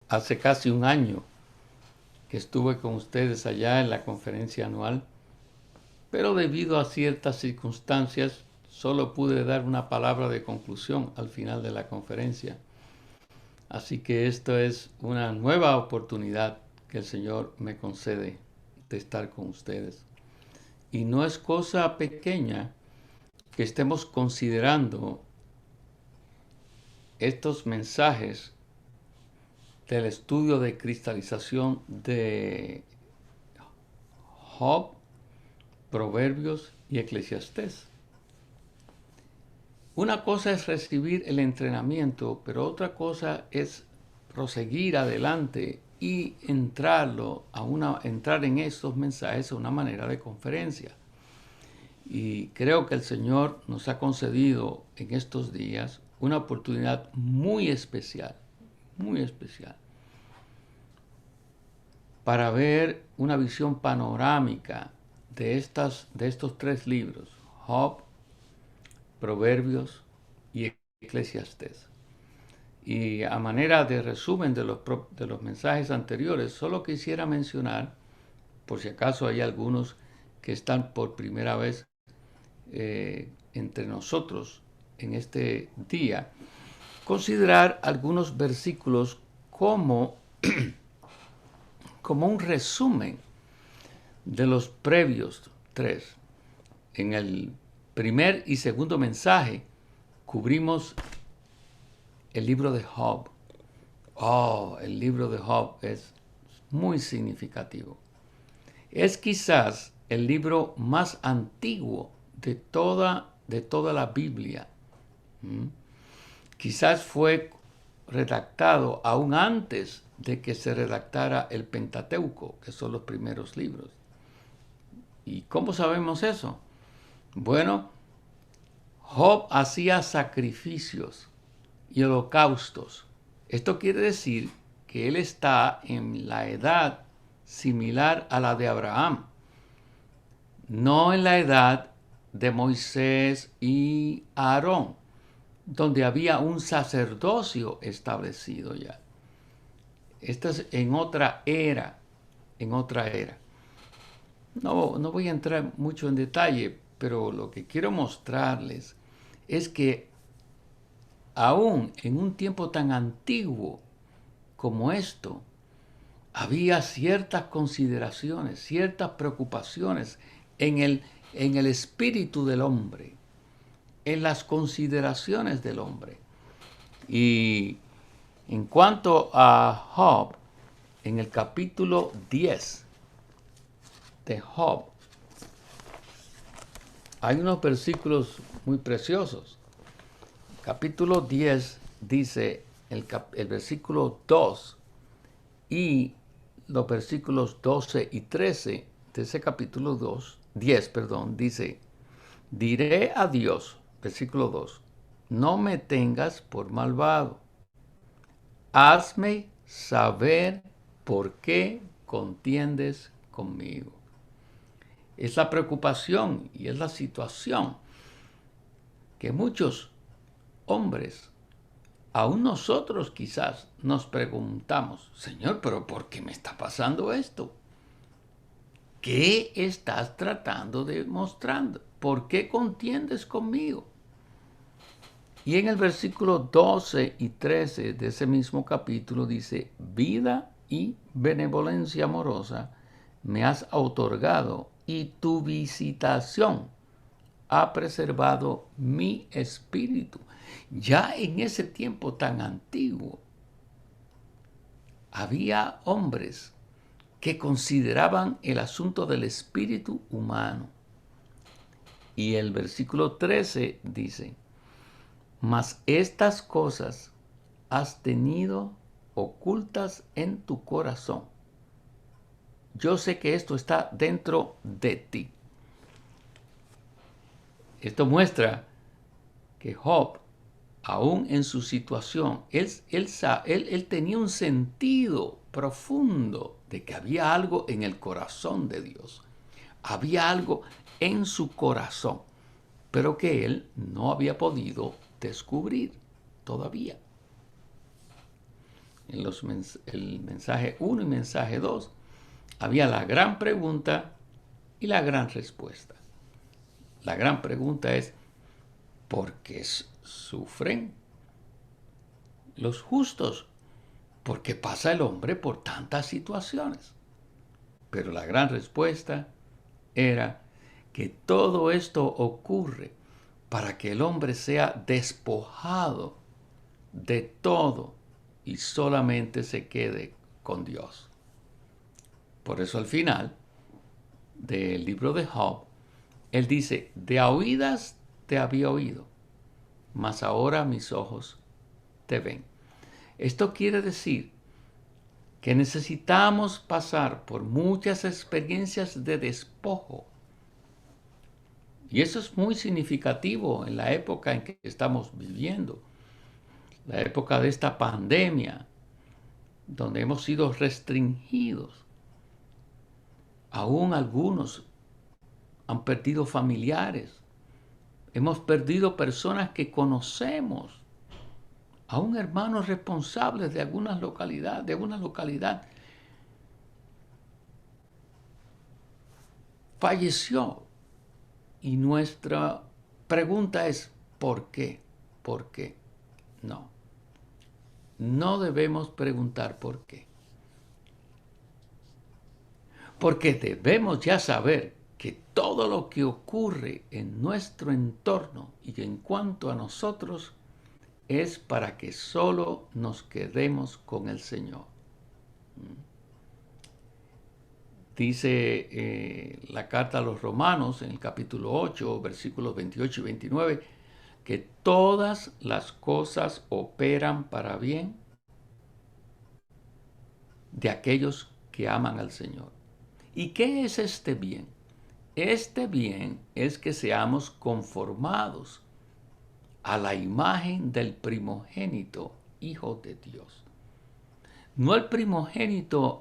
hace casi un año que estuve con ustedes allá en la conferencia anual, pero debido a ciertas circunstancias solo pude dar una palabra de conclusión al final de la conferencia. Así que esto es una nueva oportunidad que el Señor me concede de estar con ustedes. Y no es cosa pequeña que estemos considerando estos mensajes del estudio de cristalización de Job, Proverbios y Eclesiastés. Una cosa es recibir el entrenamiento, pero otra cosa es proseguir adelante y entrar en estos mensajes a una manera de conferencia. Y creo que el Señor nos ha concedido en estos días una oportunidad muy especial, para ver una visión panorámica de estos tres libros, Job, Proverbios y Eclesiastés. Y a manera de resumen de los mensajes anteriores, solo quisiera mencionar, por si acaso hay algunos que están por primera vez entre nosotros en este día, considerar algunos versículos como, como un resumen de los previos tres. En el primer y segundo mensaje cubrimos el libro de Job. Oh, el libro de Job es muy significativo. Es quizás el libro más antiguo de toda la Biblia. Quizás fue redactado aún antes de que se redactara el Pentateuco, que son los primeros libros. ¿Y cómo sabemos eso? Bueno, Job hacía sacrificios y holocaustos. Esto quiere decir que él está en la edad similar a la de Abraham, no en la edad de Moisés y Aarón, donde había un sacerdocio establecido ya. Esta es en otra era, No voy a entrar mucho en detalle, pero lo que quiero mostrarles es que aún en un tiempo tan antiguo como esto, había ciertas consideraciones, ciertas preocupaciones en el espíritu del hombre, en las consideraciones del hombre. Y en cuanto a Job, en el capítulo 10 de Job, hay unos versículos muy preciosos. Capítulo 10 dice el versículo 2 y los versículos 12 y 13 de ese capítulo 10, dice, diré a Dios, versículo 2, no me tengas por malvado, hazme saber por qué contiendes conmigo. Es la preocupación y es la situación que muchos hombres, aún nosotros quizás, nos preguntamos, Señor, pero ¿por qué me está pasando esto? ¿Qué estás tratando de mostrar? ¿Por qué contiendes conmigo? Y en el versículo 12 y 13 de ese mismo capítulo dice, vida y benevolencia amorosa me has otorgado y tu visitación ha preservado mi espíritu. Ya en ese tiempo tan antiguo, había hombres que consideraban el asunto del espíritu humano. Y el versículo 13 dice, mas estas cosas has tenido ocultas en tu corazón. Yo sé que esto está dentro de ti. Esto muestra que Job, aún en su situación, él tenía un sentido profundo de que había algo en el corazón de Dios. Había algo en su corazón, pero que él no había podido descubrir todavía. en el mensaje 1 y mensaje 2, había la gran pregunta y la gran respuesta. La gran pregunta es, ¿por qué sufren los justos? ¿Por qué pasa el hombre por tantas situaciones? Pero la gran respuesta era que todo esto ocurre para que el hombre sea despojado de todo y solamente se quede con Dios. Por eso al final del libro de Job, él dice, de a oídas te había oído, mas ahora mis ojos te ven. Esto quiere decir que necesitamos pasar por muchas experiencias de despojo. Y eso es muy significativo en la época en que estamos viviendo, la época de esta pandemia, donde hemos sido restringidos. Aún algunos han perdido familiares, hemos perdido personas que conocemos, aún hermanos responsables de alguna localidad, falleció. Y nuestra pregunta es, ¿por qué? ¿Por qué? No. No debemos preguntar por qué. Porque debemos ya saber que todo lo que ocurre en nuestro entorno y en cuanto a nosotros es para que solo nos quedemos con el Señor. Dice la carta a los Romanos en el capítulo 8, versículos 28 y 29, que todas las cosas operan para bien de aquellos que aman al Señor. ¿Y qué es este bien? Este bien es que seamos conformados a la imagen del primogénito, Hijo de Dios. No el primogénito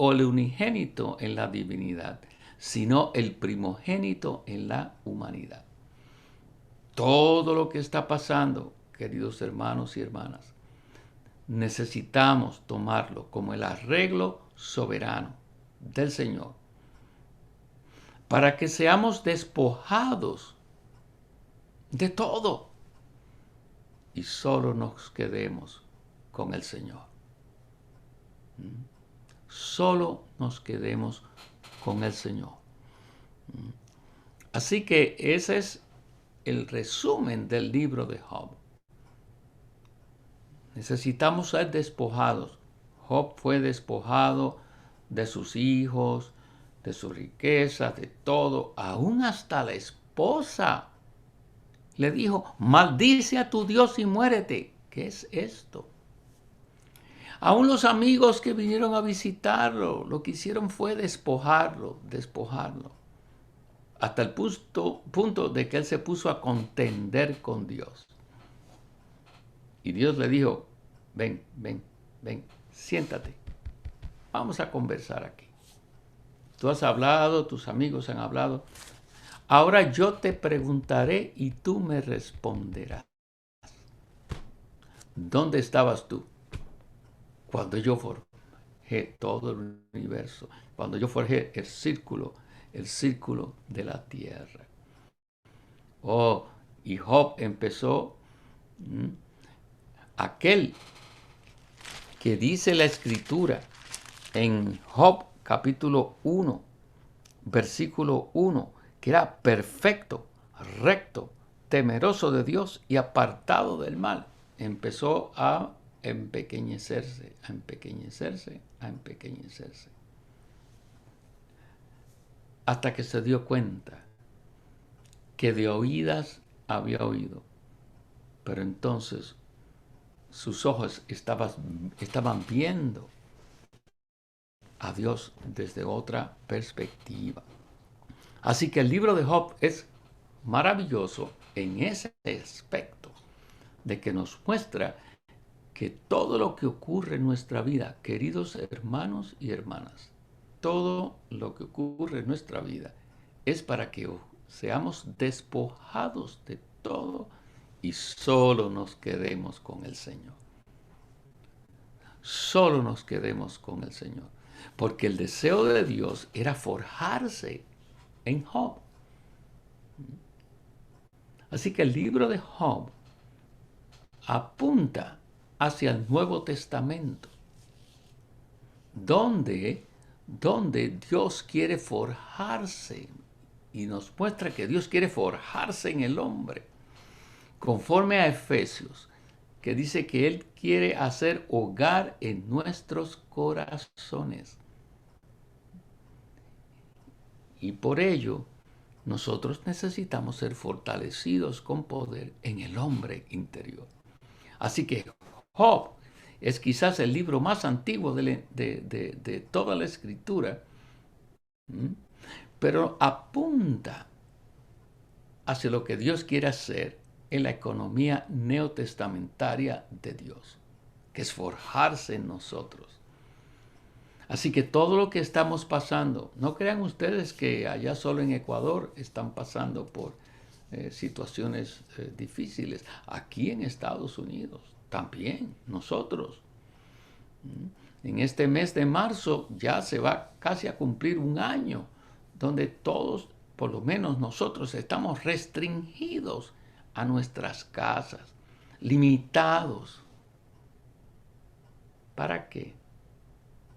o el unigénito en la divinidad, sino el primogénito en la humanidad. Todo lo que está pasando, queridos hermanos y hermanas, necesitamos tomarlo como el arreglo soberano del Señor, para que seamos despojados de todo y solo nos quedemos con el Señor. Solo nos quedemos con el Señor. Así que ese es el resumen del libro de Job. Necesitamos ser despojados. Job fue despojado de sus hijos, de su riqueza, de todo, aún hasta la esposa. Le dijo, maldice a tu Dios y muérete. ¿Qué es esto? Aún los amigos que vinieron a visitarlo, lo que hicieron fue despojarlo. Hasta el punto de que él se puso a contender con Dios. Y Dios le dijo, ven, siéntate. Vamos a conversar aquí. Tú has hablado, tus amigos han hablado. Ahora yo te preguntaré y tú me responderás. ¿Dónde estabas tú cuando yo forjé todo el universo? Cuando yo forjé el círculo de la tierra. Oh, y Job empezó aquel que dice la Escritura en Job capítulo 1, versículo 1, que era perfecto, recto, temeroso de Dios y apartado del mal. Empezó a empequeñecerse, hasta que se dio cuenta que de oídas había oído, pero entonces sus ojos estaban viendo a Dios desde otra perspectiva. Así que el libro de Job es maravilloso en ese aspecto de que nos muestra que todo lo que ocurre en nuestra vida, queridos hermanos y hermanas, todo lo que ocurre en nuestra vida es para que seamos despojados de todo y solo nos quedemos con el Señor. solo nos quedemos con el Señor. Porque el deseo de Dios era forjarse en Job. Así que el libro de Job apunta hacia el Nuevo Testamento, donde Dios quiere forjarse y nos muestra que Dios quiere forjarse en el hombre, conforme a Efesios, que dice que Él quiere hacer hogar en nuestros corazones. Y por ello, nosotros necesitamos ser fortalecidos con poder en el hombre interior. Así que Job es quizás el libro más antiguo de toda la Escritura, pero apunta hacia lo que Dios quiere hacer en la economía neotestamentaria de Dios, que es forjarse en nosotros. Así que todo lo que estamos pasando, no crean ustedes que allá solo en Ecuador están pasando por situaciones difíciles. Aquí en Estados Unidos también, nosotros. En este mes de marzo ya se va casi a cumplir un año donde todos, por lo menos nosotros, estamos restringidos a nuestras casas, limitados. ¿Para qué?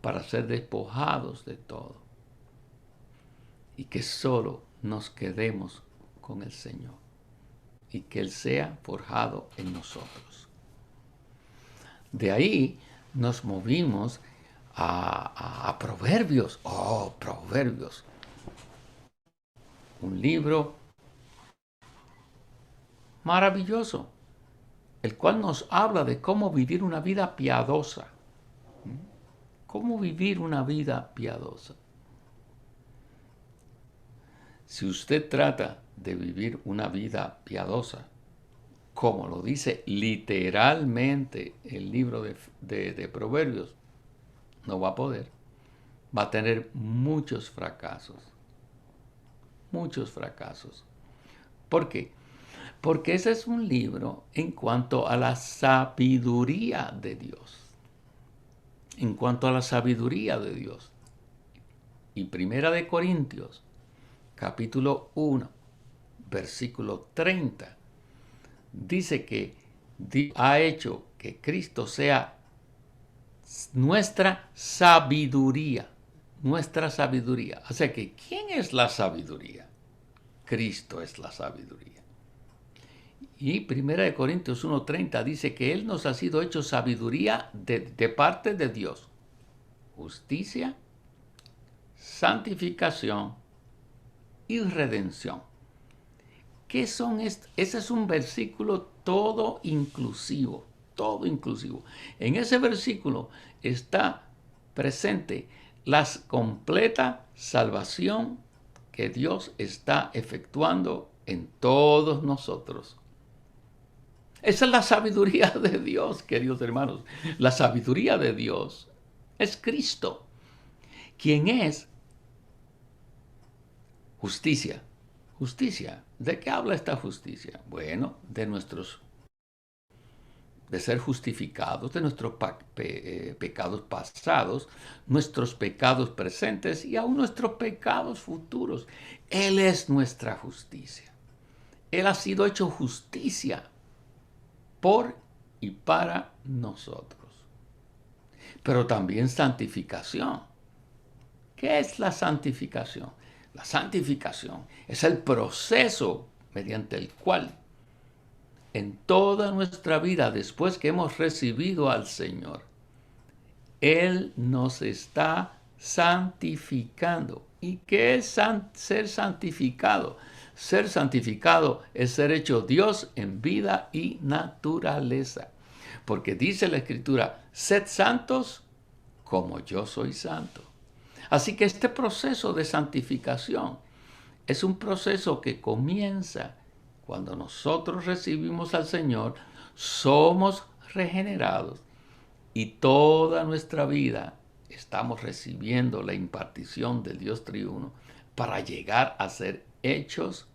Para ser despojados de todo y que solo nos quedemos con el Señor y que Él sea forjado en nosotros. De ahí nos movimos a Proverbios. Oh, Proverbios. Un libro maravilloso, el cual nos habla de cómo vivir una vida piadosa. ¿Cómo vivir una vida piadosa? Si usted trata de vivir una vida piadosa, como lo dice literalmente el libro de Proverbios, no va a poder. Va a tener muchos fracasos. Muchos fracasos. ¿Por qué? Porque ese es un libro en cuanto a la sabiduría de Dios. En cuanto a la sabiduría de Dios. Y Primera de Corintios, capítulo 1, versículo 30, dice que Dios ha hecho que Cristo sea nuestra sabiduría. Nuestra sabiduría. O sea que, ¿quién es la sabiduría? Cristo es la sabiduría. Y 1 Corintios 1:30 dice que Él nos ha sido hecho sabiduría de parte de Dios. Justicia, santificación y redención. ¿Qué son estos? Ese es un versículo todo inclusivo. Todo inclusivo. En ese versículo está presente la completa salvación que Dios está efectuando en todos nosotros. Esa es la sabiduría de Dios, queridos hermanos. La sabiduría de Dios es Cristo, quien es justicia. Justicia. ¿De qué habla esta justicia? Bueno, de ser justificados de nuestros pecados pasados, nuestros pecados presentes y aún nuestros pecados futuros. Él es nuestra justicia. Él ha sido hecho justicia por y para nosotros. Pero también santificación. ¿Qué es la santificación? La santificación es el proceso mediante el cual en toda nuestra vida, después que hemos recibido al Señor, Él nos está santificando. ¿Y qué es ser santificado? Ser santificado es ser hecho Dios en vida y naturaleza. Porque dice la Escritura, sed santos como yo soy santo. Así que este proceso de santificación es un proceso que comienza cuando nosotros recibimos al Señor, somos regenerados y toda nuestra vida estamos recibiendo la impartición del Dios triuno para llegar a ser hechos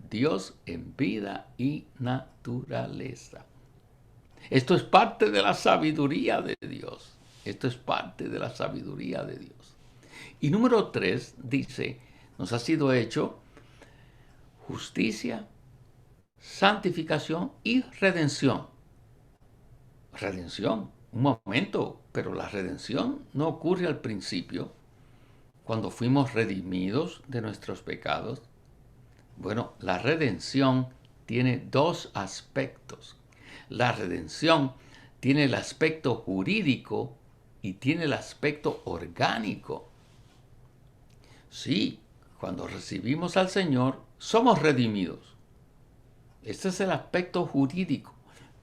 Dios en vida y naturaleza. Esto es parte de la sabiduría de Dios. Esto es parte de la sabiduría de Dios. Y número 3 dice, nos ha sido hecho justicia, santificación y redención. Redención, un momento, pero la redención no ocurre al principio, cuando fuimos redimidos de nuestros pecados. Bueno, la redención tiene dos aspectos. La redención tiene el aspecto jurídico y tiene el aspecto orgánico. Sí, cuando recibimos al Señor, somos redimidos. Este es el aspecto jurídico,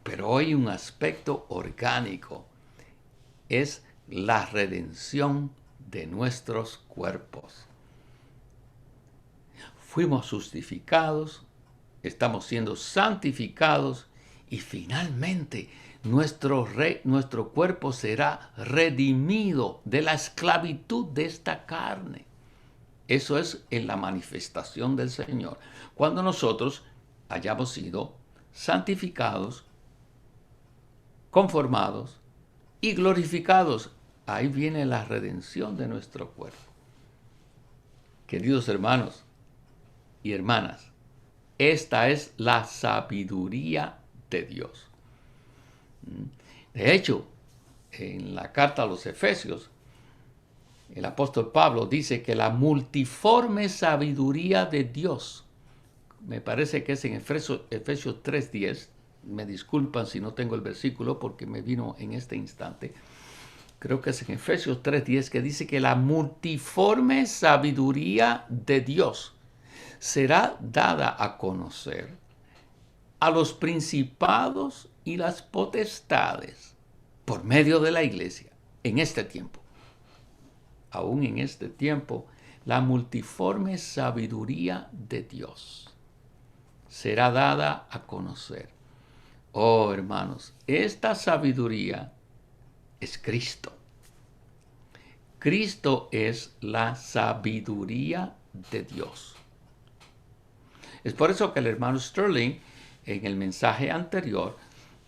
pero hay un aspecto orgánico. Es la redención de nuestros cuerpos. Fuimos justificados, estamos siendo santificados y finalmente nuestro cuerpo será redimido de la esclavitud de esta carne. Eso es en la manifestación del Señor. Cuando nosotros hayamos sido santificados, conformados y glorificados, ahí viene la redención de nuestro cuerpo. Queridos hermanos y hermanas, esta es la sabiduría de Dios. De hecho, en la carta a los Efesios, el apóstol Pablo dice que la multiforme sabiduría de Dios, me parece que es en Efesios 3:10, me disculpan si no tengo el versículo porque me vino en este instante, creo que es en Efesios 3:10 que dice que la multiforme sabiduría de Dios será dada a conocer a los principados y las potestades por medio de la iglesia en este tiempo. Aún en este tiempo, la multiforme sabiduría de Dios será dada a conocer. Oh, hermanos, esta sabiduría es Cristo. Cristo es la sabiduría de Dios. Es por eso que el hermano Sterling, en el mensaje anterior,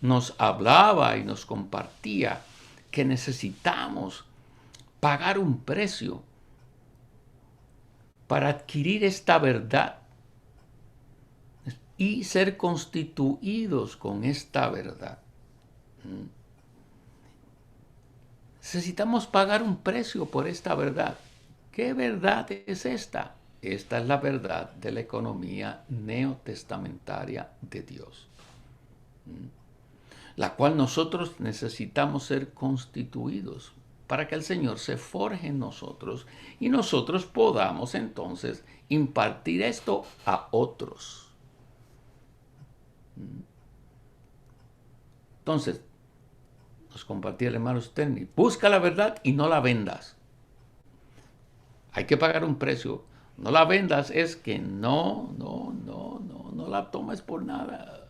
nos hablaba y nos compartía que necesitamos pagar un precio para adquirir esta verdad y ser constituidos con esta verdad. Necesitamos pagar un precio por esta verdad. ¿Qué verdad es esta? Esta es la verdad de la economía neotestamentaria de Dios, la cual nosotros necesitamos ser constituidos para que el Señor se forje en nosotros y nosotros podamos entonces impartir esto a otros. Entonces, nos compartía el hermano Stanley, busca la verdad y no la vendas. Hay que pagar un precio. No la vendas es que no la tomes por nada.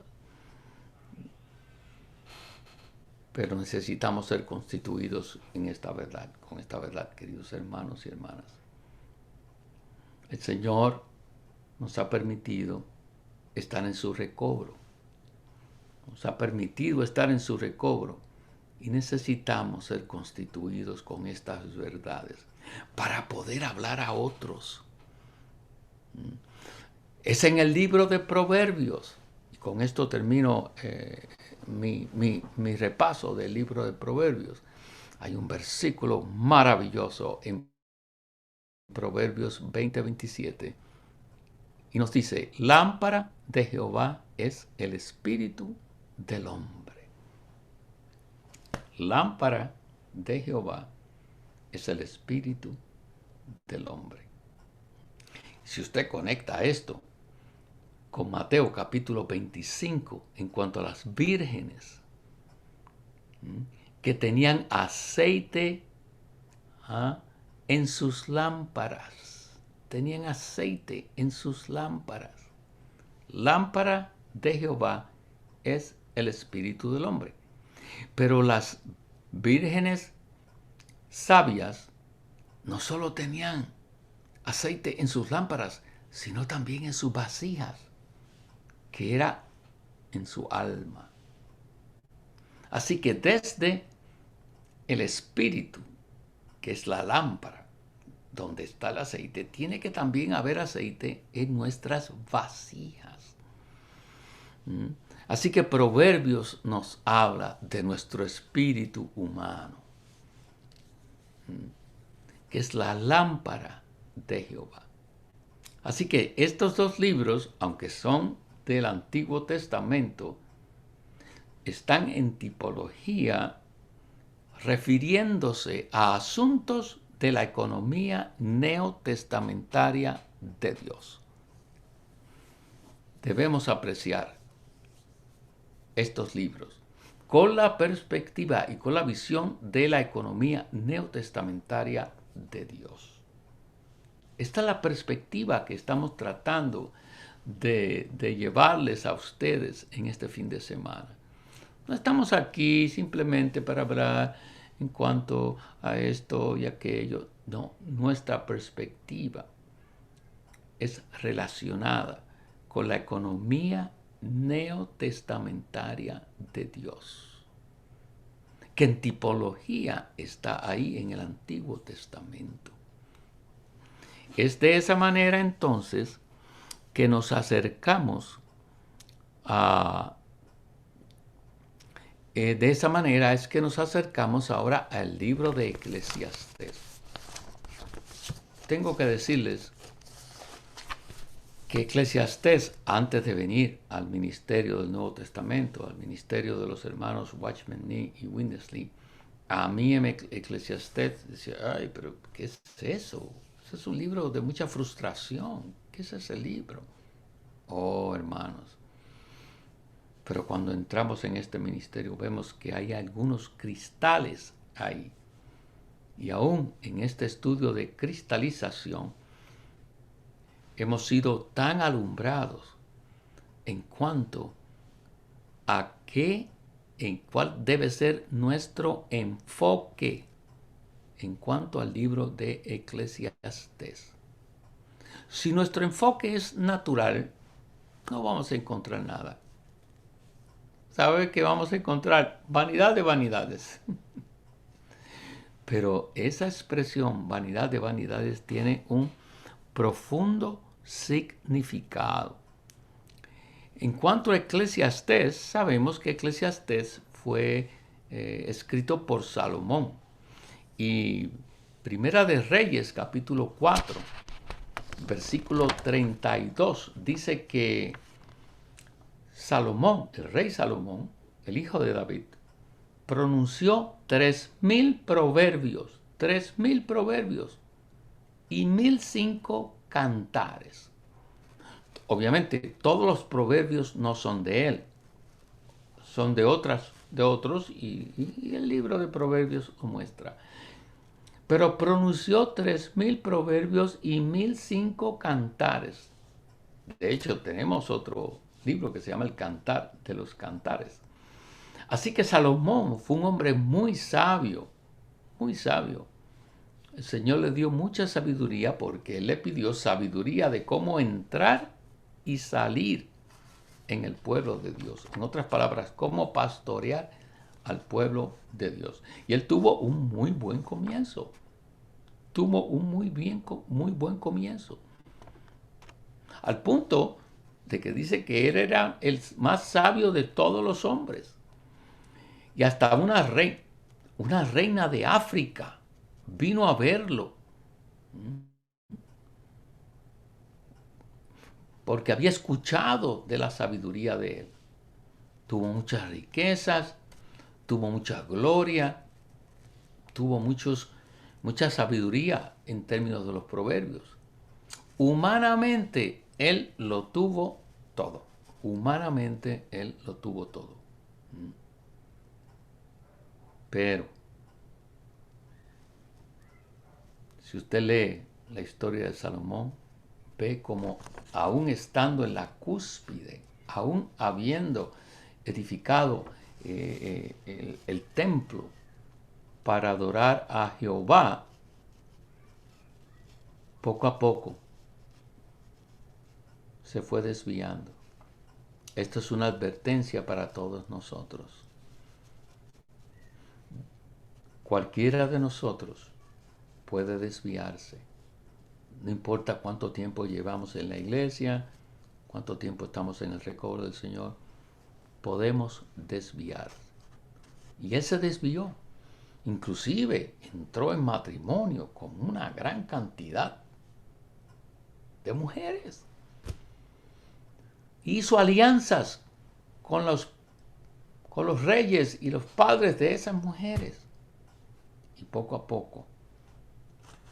Pero necesitamos ser constituidos en esta verdad, con esta verdad, queridos hermanos y hermanas. El Señor nos ha permitido estar en su recobro. Nos ha permitido estar en su recobro. Y necesitamos ser constituidos con estas verdades para poder hablar a otros. Es en el libro de Proverbios. Y con esto termino mi repaso del libro de Proverbios. Hay un versículo maravilloso en Proverbios 20:27 y nos dice, lámpara de Jehová es el espíritu del hombre. Lámpara de Jehová es el espíritu del hombre. Si usted conecta esto con Mateo capítulo 25 en cuanto a las vírgenes que tenían aceite en sus lámparas. Tenían aceite en sus lámparas. Lámpara de Jehová es el espíritu del hombre. Pero las vírgenes sabias no solo tenían aceite en sus lámparas, sino también en sus vasijas, que era en su alma. Así que desde el espíritu, que es la lámpara, donde está el aceite, tiene que también haber aceite en nuestras vasijas. Así que Proverbios nos habla de nuestro espíritu humano, que es la lámpara de Jehová. Así que estos dos libros, aunque son del Antiguo Testamento, están en tipología refiriéndose a asuntos de la economía neotestamentaria de Dios. Debemos apreciar estos libros con la perspectiva y con la visión de la economía neotestamentaria de Dios. Esta es la perspectiva que estamos tratando de llevarles a ustedes en este fin de semana. No estamos aquí simplemente para hablar en cuanto a esto y aquello. No, nuestra perspectiva es relacionada con la economía neotestamentaria de Dios, que en tipología está ahí en el Antiguo Testamento. Es de esa manera entonces que nos acercamos de esa manera es que nos acercamos ahora al libro de Eclesiastés. Tengo que decirles que Eclesiastés, antes de venir al ministerio del Nuevo Testamento, al ministerio de los hermanos Watchman Nee y Winnesley, a mí en Eclesiastés decía, ay, pero ¿qué es eso? Ese es un libro de mucha frustración. ¿Qué es ese libro? Oh, hermanos. Pero cuando entramos en este ministerio vemos que hay algunos cristales ahí. Y aún en este estudio de cristalización hemos sido tan alumbrados en cuanto a en cuál debe ser nuestro enfoque en cuanto al libro de Eclesiastés. Si nuestro enfoque es natural, no vamos a encontrar nada. ¿Sabe que vamos a encontrar? Vanidad de vanidades. Pero esa expresión, vanidad de vanidades, tiene un profundo significado. En cuanto a Eclesiastés, sabemos que Eclesiastés fue escrito por Salomón. Y Primera de Reyes, capítulo 4, versículo 32, dice que Salomón, el rey Salomón, el hijo de David, pronunció 3,000 proverbios, 3,000 proverbios y 1,005 cantares. Obviamente, todos los proverbios no son de él, son de otros, y el libro de proverbios lo muestra. Pero pronunció 3,000 proverbios y 1,005 cantares. De hecho, tenemos otro libro que se llama El Cantar de los Cantares. Así que Salomón fue un hombre muy sabio, muy sabio. El Señor le dio mucha sabiduría porque Él le pidió sabiduría de cómo entrar y salir en el pueblo de Dios. En otras palabras, cómo pastorear al pueblo de Dios. Y Él tuvo un muy buen comienzo. Tuvo un muy buen comienzo. Al punto de que dice que Él era el más sabio de todos los hombres. Y hasta una reina de África vino a verlo. Porque había escuchado de la sabiduría de él. Tuvo muchas riquezas, tuvo mucha gloria, tuvo mucha sabiduría en términos de los proverbios. Humanamente, él lo tuvo todo. Humanamente, él lo tuvo todo. Pero, si usted lee la historia de Salomón, ve como aún estando en la cúspide, aún habiendo edificado el templo para adorar a Jehová, poco a poco se fue desviando. Esto es una advertencia para todos nosotros. Cualquiera de nosotros puede desviarse. No importa cuánto tiempo llevamos en la iglesia, cuánto tiempo estamos en el recobro del Señor, podemos desviar. Y él se desvió. Inclusive entró en matrimonio con una gran cantidad de mujeres. Hizo alianzas con los reyes y los padres de esas mujeres. Y poco a poco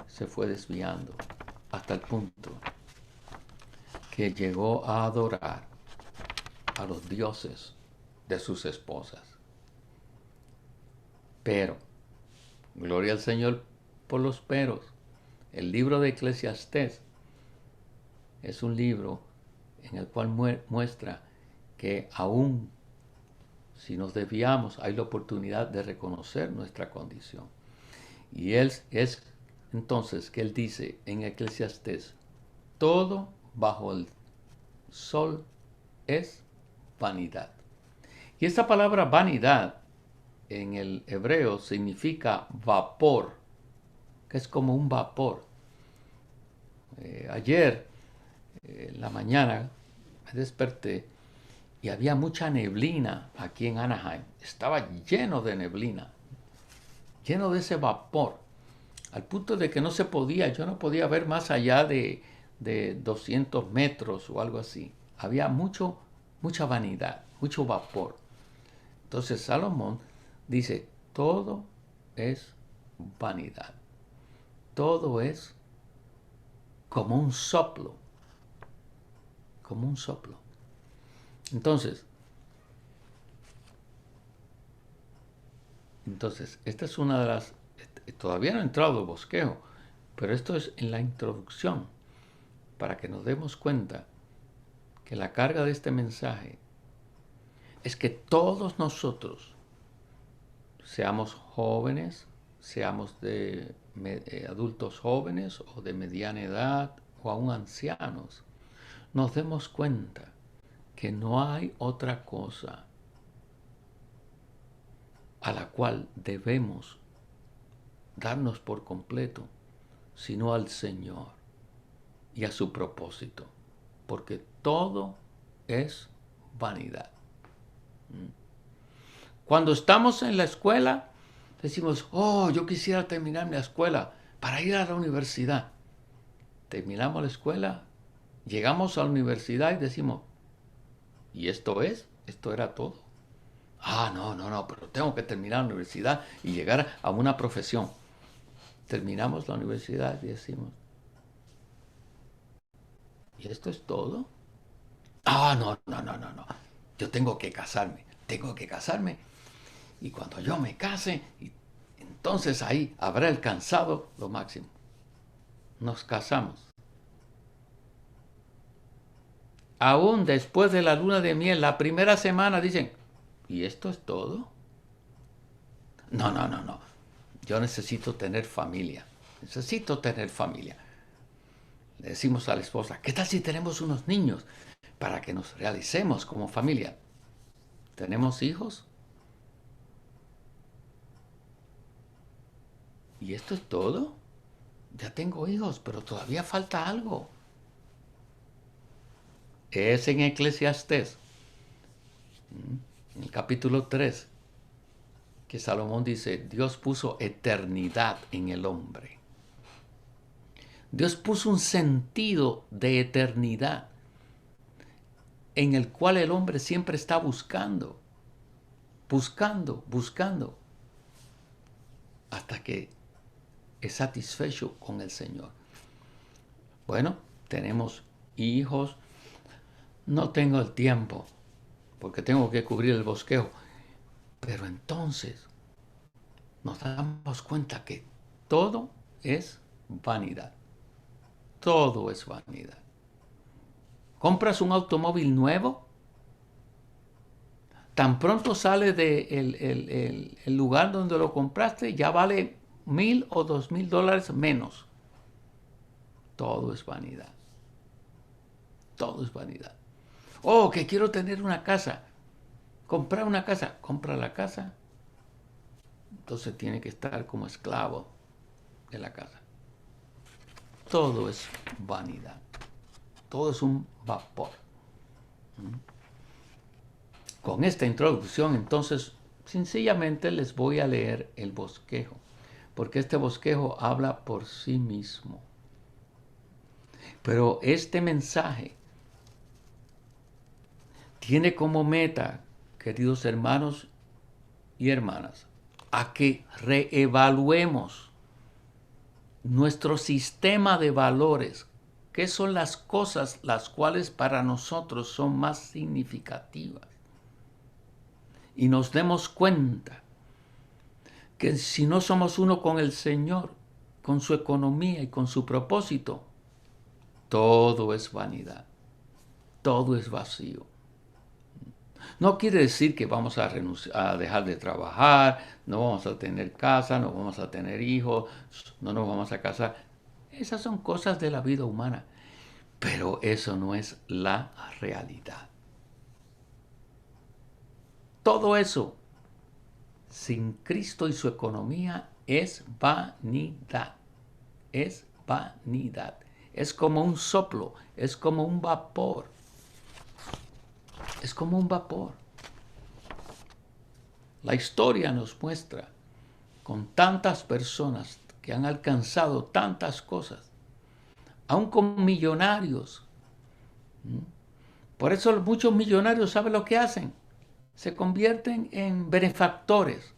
se fue desviando hasta el punto que llegó a adorar a los dioses de sus esposas. Pero, gloria al Señor por los peros. El libro de Eclesiastés es un libro en el cual muestra que aún si nos desviamos hay la oportunidad de reconocer nuestra condición. Y es entonces que él dice en Eclesiastés, todo bajo el sol es vanidad. Y esta palabra vanidad en el hebreo significa vapor, que es como un vapor. Ayer, en la mañana, me desperté y había mucha neblina aquí en Anaheim. Estaba lleno de neblina, lleno de ese vapor, al punto de que yo no podía ver más allá de 200 metros o algo así. Había mucha vanidad, mucho vapor. Entonces Salomón dice, todo es vanidad. Todo es como un soplo. Como un soplo. Entonces, esta es una de las... Todavía no he entrado al bosquejo, pero esto es en la introducción, para que nos demos cuenta que la carga de este mensaje es que todos nosotros, seamos jóvenes, seamos de adultos jóvenes o de mediana edad o aún ancianos, nos demos cuenta que no hay otra cosa a la cual debemos darnos por completo, sino al Señor y a su propósito, porque todo es vanidad. Cuando estamos en la escuela, decimos, yo quisiera terminar mi escuela para ir a la universidad. Terminamos la escuela, llegamos a la universidad y decimos, ¿y esto era todo? No, pero tengo que terminar la universidad y llegar a una profesión. Terminamos la universidad y decimos, ¿y esto es todo? No. Yo tengo que casarme. Y cuando yo me case, entonces ahí habré alcanzado lo máximo. Nos casamos. Aún después de la luna de miel, la primera semana dicen, ¿y esto es todo? No. Yo necesito tener familia. Le decimos a la esposa, ¿qué tal si tenemos unos niños para que nos realicemos como familia? ¿Tenemos hijos? ¿Y esto es todo? Ya tengo hijos, pero todavía falta algo. Es en Eclesiastés, en el capítulo 3, que Salomón dice, Dios puso eternidad en el hombre. Dios puso un sentido de eternidad en el cual el hombre siempre está buscando, hasta que es satisfecho con el Señor. Bueno, tenemos hijos. No tengo el tiempo, porque tengo que cubrir el bosquejo. Pero entonces nos damos cuenta que todo es vanidad. Todo es vanidad. ¿Compras un automóvil nuevo? Tan pronto sale del lugar donde lo compraste, ya vale $1,000 o $2,000 menos. Todo es vanidad. Todo es vanidad. Que quiero tener una casa. Comprar una casa. Compra la casa. entonces tiene que estar como esclavo de la casa. Todo es vanidad. Todo es un vapor. Con esta introducción, entonces, sencillamente les voy a leer el bosquejo, porque este bosquejo habla por sí mismo. Pero este mensaje tiene como meta, queridos hermanos y hermanas, a que reevaluemos nuestro sistema de valores. ¿Qué son las cosas las cuales para nosotros son más significativas? Y nos demos cuenta que si no somos uno con el Señor, con su economía y con su propósito, todo es vanidad, todo es vacío. No quiere decir que vamos a dejar de trabajar, no vamos a tener casa, no vamos a tener hijos, no nos vamos a casar. Esas son cosas de la vida humana, pero eso no es la realidad. Todo eso, sin Cristo y su economía, es vanidad. Es vanidad. Es como un soplo, es como un vapor. Es como un vapor. La historia nos muestra con tantas personas que han alcanzado tantas cosas, aún con millonarios. Por eso muchos millonarios, ¿saben lo que hacen? Se convierten en benefactores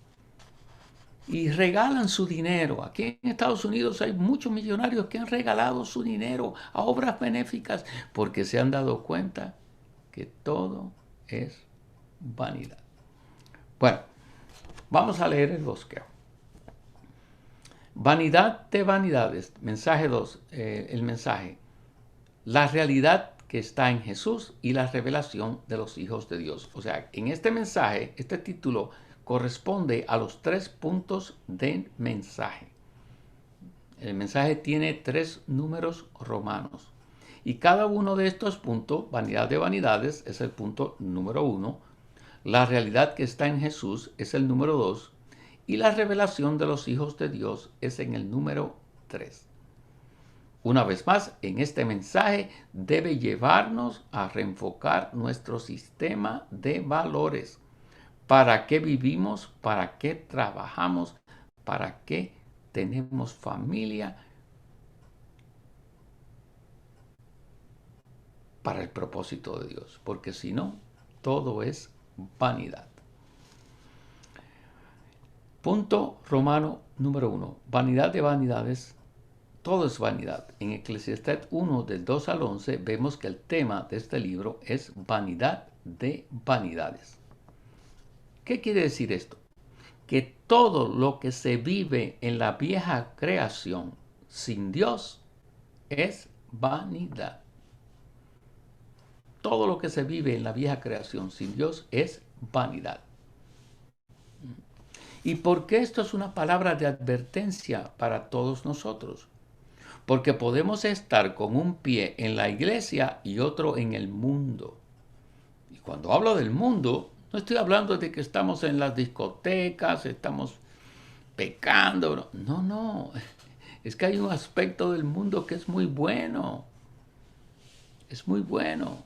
y regalan su dinero. Aquí en Estados Unidos hay muchos millonarios que han regalado su dinero a obras benéficas porque se han dado cuenta que todo es vanidad. Bueno, vamos a leer el bosquejo. Vanidad de vanidades, mensaje 2, el mensaje. La realidad que está en Jesús y la revelación de los hijos de Dios. O sea, en este mensaje, este título corresponde a los 3 puntos del mensaje. El mensaje tiene 3 números romanos. Y cada uno de estos puntos, vanidad de vanidades, es el punto número 1. La realidad que está en Jesús es el número 2. Y la revelación de los hijos de Dios es en el número 3. Una vez más, en este mensaje debe llevarnos a reenfocar nuestro sistema de valores. ¿Para qué vivimos? ¿Para qué trabajamos? ¿Para qué tenemos familia? Para el propósito de Dios. Porque si no, todo es vanidad. Punto romano número 1. Vanidad de vanidades. Todo es vanidad. En Eclesiastés 1, del 2 al 11, vemos que el tema de este libro es vanidad de vanidades. ¿Qué quiere decir esto? Que todo lo que se vive en la vieja creación sin Dios es vanidad. Todo lo que se vive en la vieja creación sin Dios es vanidad. ¿Y por qué esto es una palabra de advertencia para todos nosotros? Porque podemos estar con un pie en la iglesia y otro en el mundo. Y cuando hablo del mundo, no estoy hablando de que estamos en las discotecas, estamos pecando. No, no. Es que hay un aspecto del mundo que es muy bueno. Es muy bueno.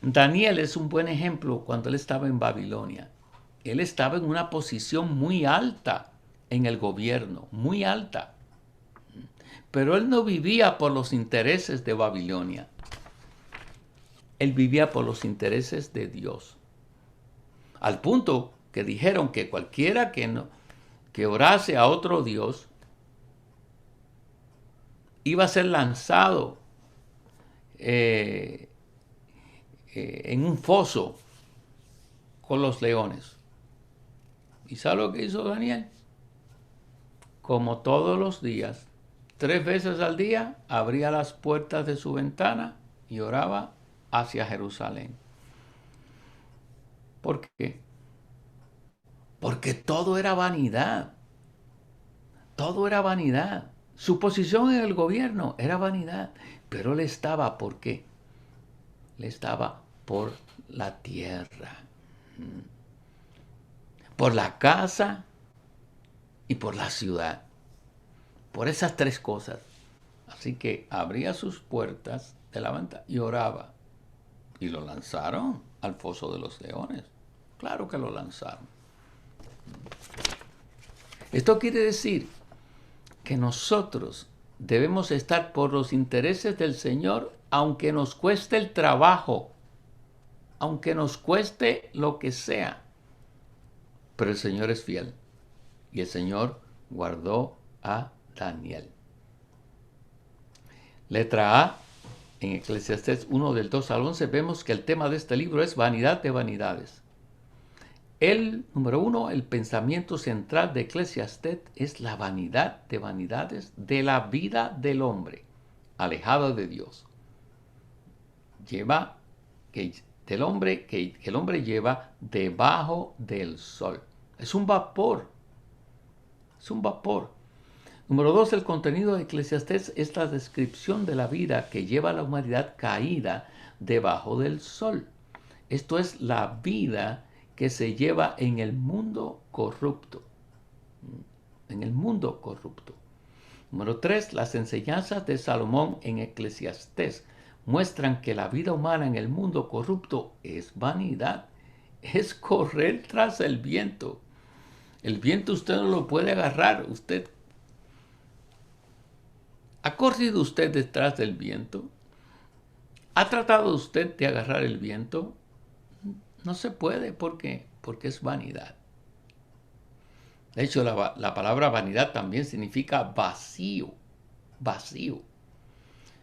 Daniel es un buen ejemplo cuando él estaba en Babilonia. Él estaba en una posición muy alta en el gobierno, muy alta. Pero él no vivía por los intereses de Babilonia. Él vivía por los intereses de Dios. Al punto que dijeron que cualquiera que orase a otro Dios iba a ser lanzado en un foso con los leones. ¿Y sabe lo que hizo Daniel? Como todos los días, 3 veces al día, abría las puertas de su ventana y oraba hacia Jerusalén. ¿Por qué? Porque todo era vanidad. Todo era vanidad. Su posición en el gobierno era vanidad. Pero él estaba, ¿por qué? Él estaba por la tierra. por la casa y por la ciudad. Por esas tres cosas. Así que abría sus puertas de la ventana y oraba. Y lo lanzaron al foso de los leones. Claro que lo lanzaron. Esto quiere decir que nosotros debemos estar por los intereses del Señor, aunque nos cueste el trabajo, aunque nos cueste lo que sea. Pero el Señor es fiel. Y el Señor guardó a Daniel. Letra A, en Eclesiastés 1 del 2 al 11, vemos que el tema de este libro es vanidad de vanidades. Número 1, el pensamiento central de Eclesiastés es la vanidad de vanidades de la vida del hombre, alejado de Dios. Que el hombre lleva debajo del sol. Es un vapor. Es un vapor. Número 2, el contenido de Eclesiastés es la descripción de la vida que lleva a la humanidad caída debajo del sol. Esto es la vida que se lleva en el mundo corrupto. En el mundo corrupto. Número 3, las enseñanzas de Salomón en Eclesiastés muestran que la vida humana en el mundo corrupto es vanidad. Es correr tras el viento. El viento usted no lo puede agarrar. ¿Ha corrido usted detrás del viento? ¿Ha tratado usted de agarrar el viento? No se puede. ¿Por qué? Porque es vanidad. De hecho, la palabra vanidad también significa vacío. Vacío.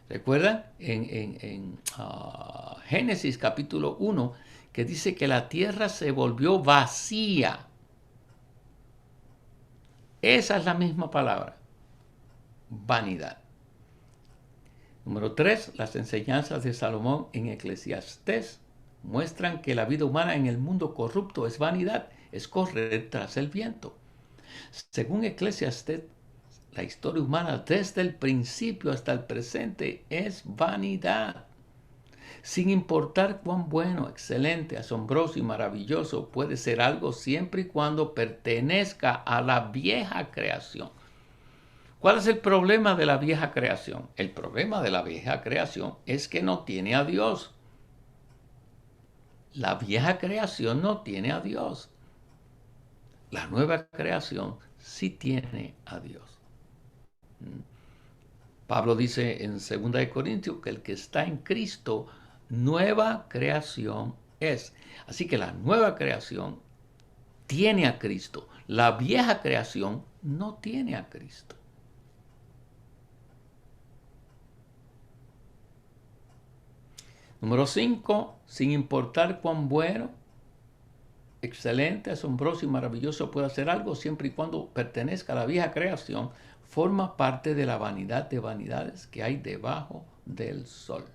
¿Recuerdan? En Génesis capítulo 1, que dice que la tierra se volvió vacía. Esa es la misma palabra. Vanidad. Número 3, las enseñanzas de Salomón en Eclesiastés muestran que la vida humana en el mundo corrupto es vanidad, es correr tras el viento. Según Eclesiastés, la historia humana desde el principio hasta el presente es vanidad. Sin importar cuán bueno, excelente, asombroso y maravilloso puede ser algo siempre y cuando pertenezca a la vieja creación. ¿Cuál es el problema de la vieja creación? El problema de la vieja creación es que no tiene a Dios. La vieja creación no tiene a Dios. La nueva creación sí tiene a Dios. Pablo dice en 2 Corintios que el que está en Cristo, nueva creación es. Así que la nueva creación tiene a Cristo. La vieja creación no tiene a Cristo. Número 5, sin importar cuán bueno, excelente, asombroso y maravilloso pueda ser algo, siempre y cuando pertenezca a la vieja creación, forma parte de la vanidad de vanidades que hay debajo del sol.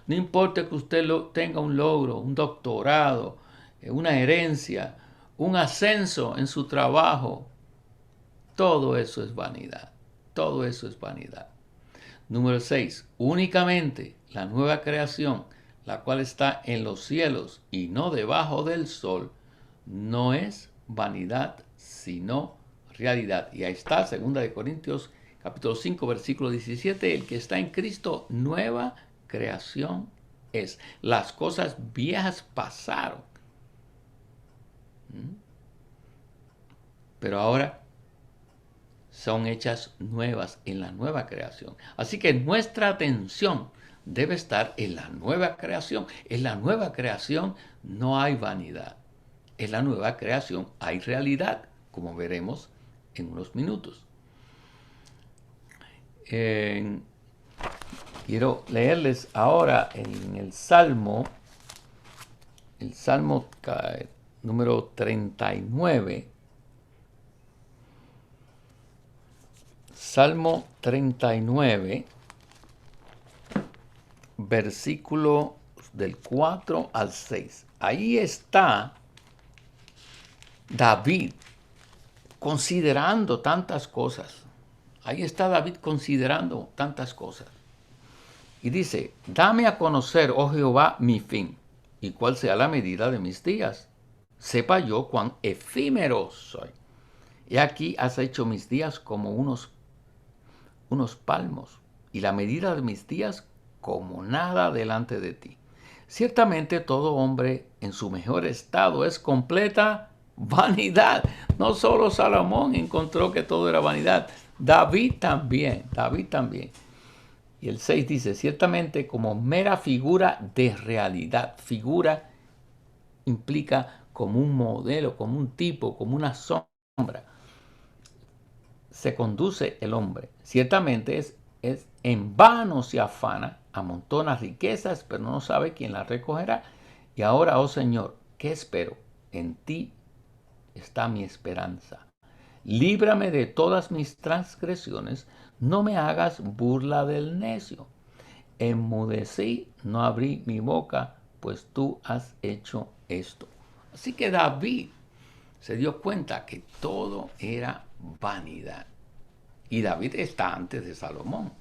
No importa que usted tenga un logro, un doctorado, una herencia, un ascenso en su trabajo, todo eso es vanidad. Todo eso es vanidad. Número 6. Únicamente la nueva creación, la cual está en los cielos y no debajo del sol, no es vanidad, sino realidad. Y ahí está, 2 Corintios capítulo 5, versículo 17. El que está en Cristo, nueva creación es. Las cosas viejas pasaron. Pero ahora son hechas nuevas en la nueva creación. Así que nuestra atención debe estar en la nueva creación. En la nueva creación no hay vanidad. En la nueva creación hay realidad, como veremos en unos minutos. Quiero leerles ahora en el Salmo número 39. Salmo 39, versículo del 4 al 6. Ahí está David considerando tantas cosas. Ahí está David considerando tantas cosas. Y dice, dame a conocer, oh Jehová, mi fin, y cuál sea la medida de mis días. sepa yo cuán efímero soy. He aquí has hecho mis días como unos palmos, y la medida de mis días como nada delante de ti. Ciertamente todo hombre en su mejor estado es completa vanidad. No solo Salomón encontró que todo era vanidad, David también, David también. Y el 6 dice, ciertamente como mera figura de realidad. Figura implica como un modelo, como un tipo, como una sombra. Se conduce el hombre. Ciertamente es en vano se afana, amontona riquezas, pero no sabe quién las recogerá. Y ahora, oh Señor, ¿qué espero? En ti está mi esperanza. Líbrame de todas mis transgresiones, no me hagas burla del necio. Enmudecí, no abrí mi boca, pues tú has hecho esto. Así que David se dio cuenta que todo era vanidad. Y David está antes de Salomón.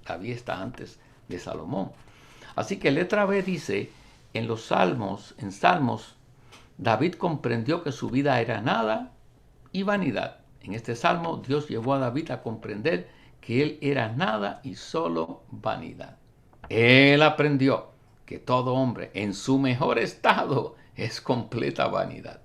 David está antes de Salomón. Así que letra B dice, en Salmos, David comprendió que su vida era nada y vanidad. En este salmo, Dios llevó a David a comprender que él era nada y solo vanidad. Él aprendió que todo hombre en su mejor estado es completa vanidad.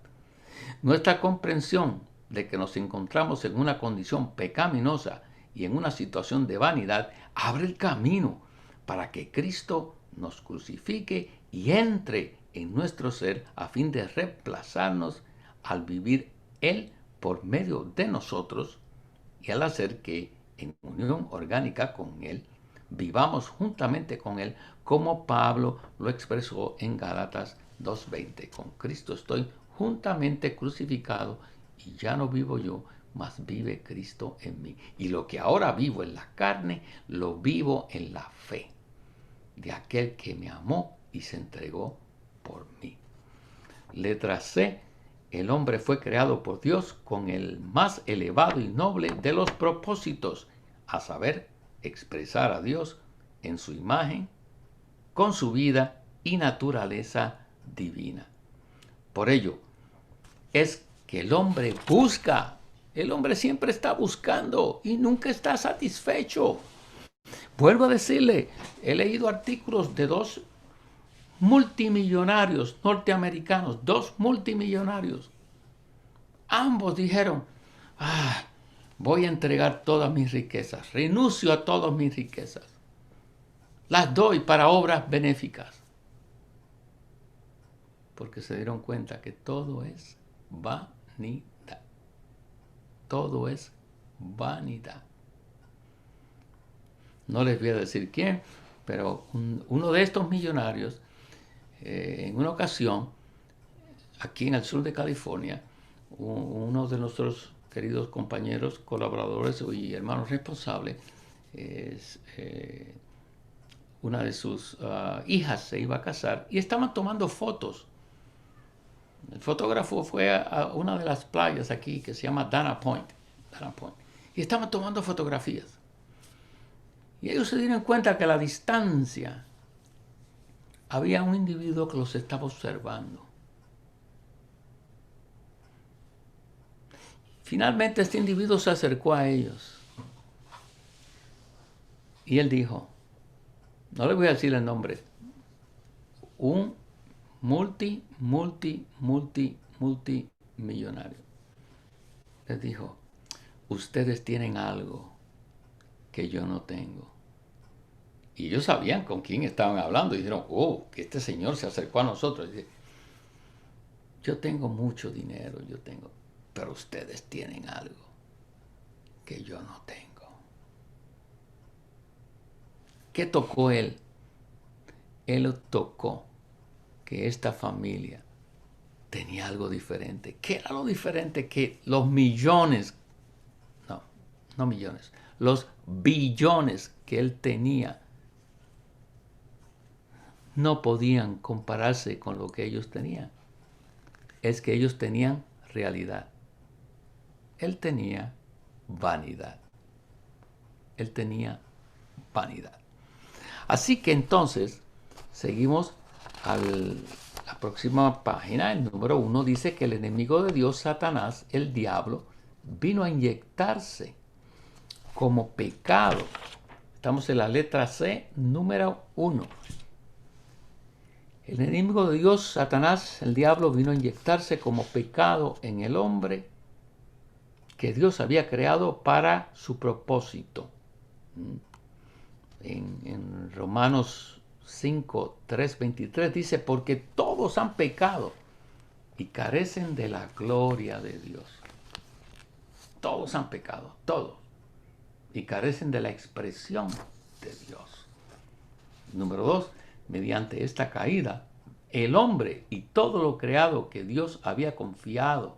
Nuestra comprensión de que nos encontramos en una condición pecaminosa y en una situación de vanidad abre el camino para que Cristo nos crucifique y entre en nuestro ser a fin de reemplazarnos al vivir Él por medio de nosotros y al hacer que en unión orgánica con Él vivamos juntamente con Él, como Pablo lo expresó en Gálatas 2:20. Con Cristo estoy juntamente crucificado y ya no vivo yo, mas vive Cristo en mí. Y lo que ahora vivo en la carne, lo vivo en la fe de aquel que me amó y se entregó por mí. Letra C. El hombre fue creado por Dios con el más elevado y noble de los propósitos, a saber, expresar a Dios en su imagen, con su vida y naturaleza divina. Por ello, es que el hombre busca, el hombre siempre está buscando y nunca está satisfecho. Vuelvo a decirle, he leído artículos de dos multimillonarios norteamericanos, dos multimillonarios. Ambos dijeron, voy a entregar todas mis riquezas, renuncio a todas mis riquezas, las doy para obras benéficas, porque se dieron cuenta que todo es vanidad. Todo es vanidad. No les voy a decir quién, pero uno de estos millonarios, en una ocasión, aquí en el sur de California, uno de nuestros queridos compañeros, colaboradores y hermanos responsables, una de sus hijas se iba a casar y estaban tomando fotos. El fotógrafo fue a una de las playas aquí que se llama Dana Point, y estaban tomando fotografías. Y ellos se dieron cuenta que a la distancia había un individuo que los estaba observando. Finalmente este individuo se acercó a ellos y él dijo, no le voy a decir el nombre, un multimillonario. Les dijo, ustedes tienen algo que yo no tengo. Y ellos sabían con quién estaban hablando y dijeron, que este señor se acercó a nosotros. Y dice, yo tengo mucho dinero, pero ustedes tienen algo que yo no tengo. ¿Qué tocó él? Él tocó que esta familia tenía algo diferente. ¿Qué era lo diferente? Que los millones, no millones, los billones que él tenía no podían compararse con lo que ellos tenían. Es que ellos tenían realidad. Él tenía vanidad. Él tenía vanidad. Así que entonces seguimos a la próxima página, el número 1, dice que el enemigo de Dios, Satanás, el diablo, vino a inyectarse como pecado. Estamos en la letra C, número 1. El enemigo de Dios, Satanás, el diablo, vino a inyectarse como pecado en el hombre que Dios había creado para su propósito. En Romanos 5, 3, 23 dice, porque todos han pecado y carecen de la gloria de Dios. Todos han pecado, todos. Y carecen de la expresión de Dios. Número 2, mediante esta caída, el hombre y todo lo creado que Dios había confiado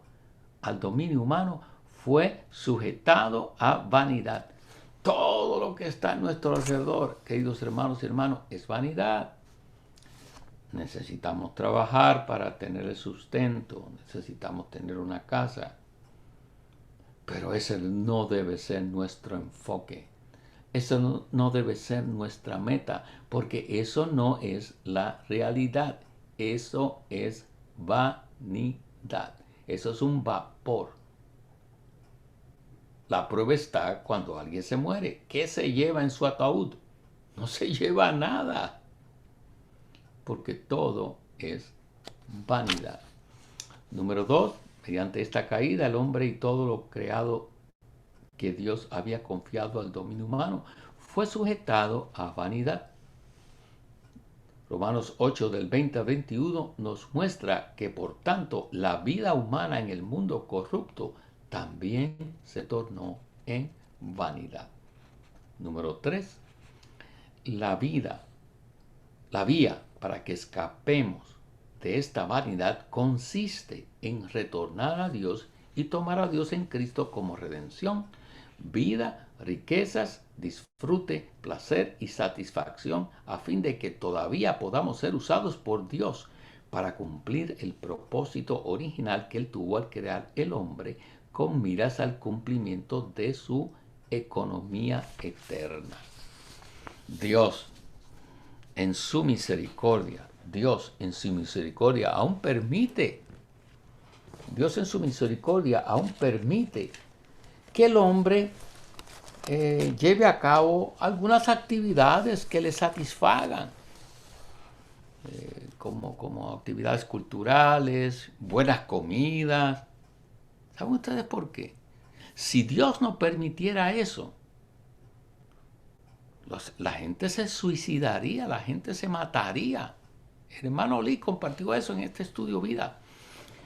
al dominio humano fue sujetado a vanidad. Todo lo que está en nuestro alrededor, queridos hermanos y hermanas, es vanidad. Necesitamos trabajar para tener el sustento, necesitamos tener una casa, pero ese no debe ser nuestro enfoque. Eso no debe ser nuestra meta, porque eso no es la realidad. Eso es vanidad. Eso es un vapor. La prueba está cuando alguien se muere. ¿Qué se lleva en su ataúd? No se lleva nada, porque todo es vanidad. Número 2, mediante esta caída, el hombre y todo lo creado que Dios había confiado al dominio humano fue sujetado a vanidad. Romanos 8 del 20 al 21 nos muestra que por tanto la vida humana en el mundo corrupto también se tornó en vanidad. Número 3, la vía para que escapemos de esta vanidad consiste en retornar a Dios y tomar a Dios en Cristo como redención, vida, riquezas, disfrute, placer y satisfacción, a fin de que todavía podamos ser usados por Dios para cumplir el propósito original que Él tuvo al crear el hombre con miras al cumplimiento de su economía eterna. Dios en su misericordia aún permite que el hombre lleve a cabo algunas actividades que le satisfagan, como actividades culturales, buenas comidas. ¿Saben ustedes por qué? Si Dios no permitiera eso, la gente se suicidaría, la gente se mataría. El hermano Lee compartió eso en este estudio vida.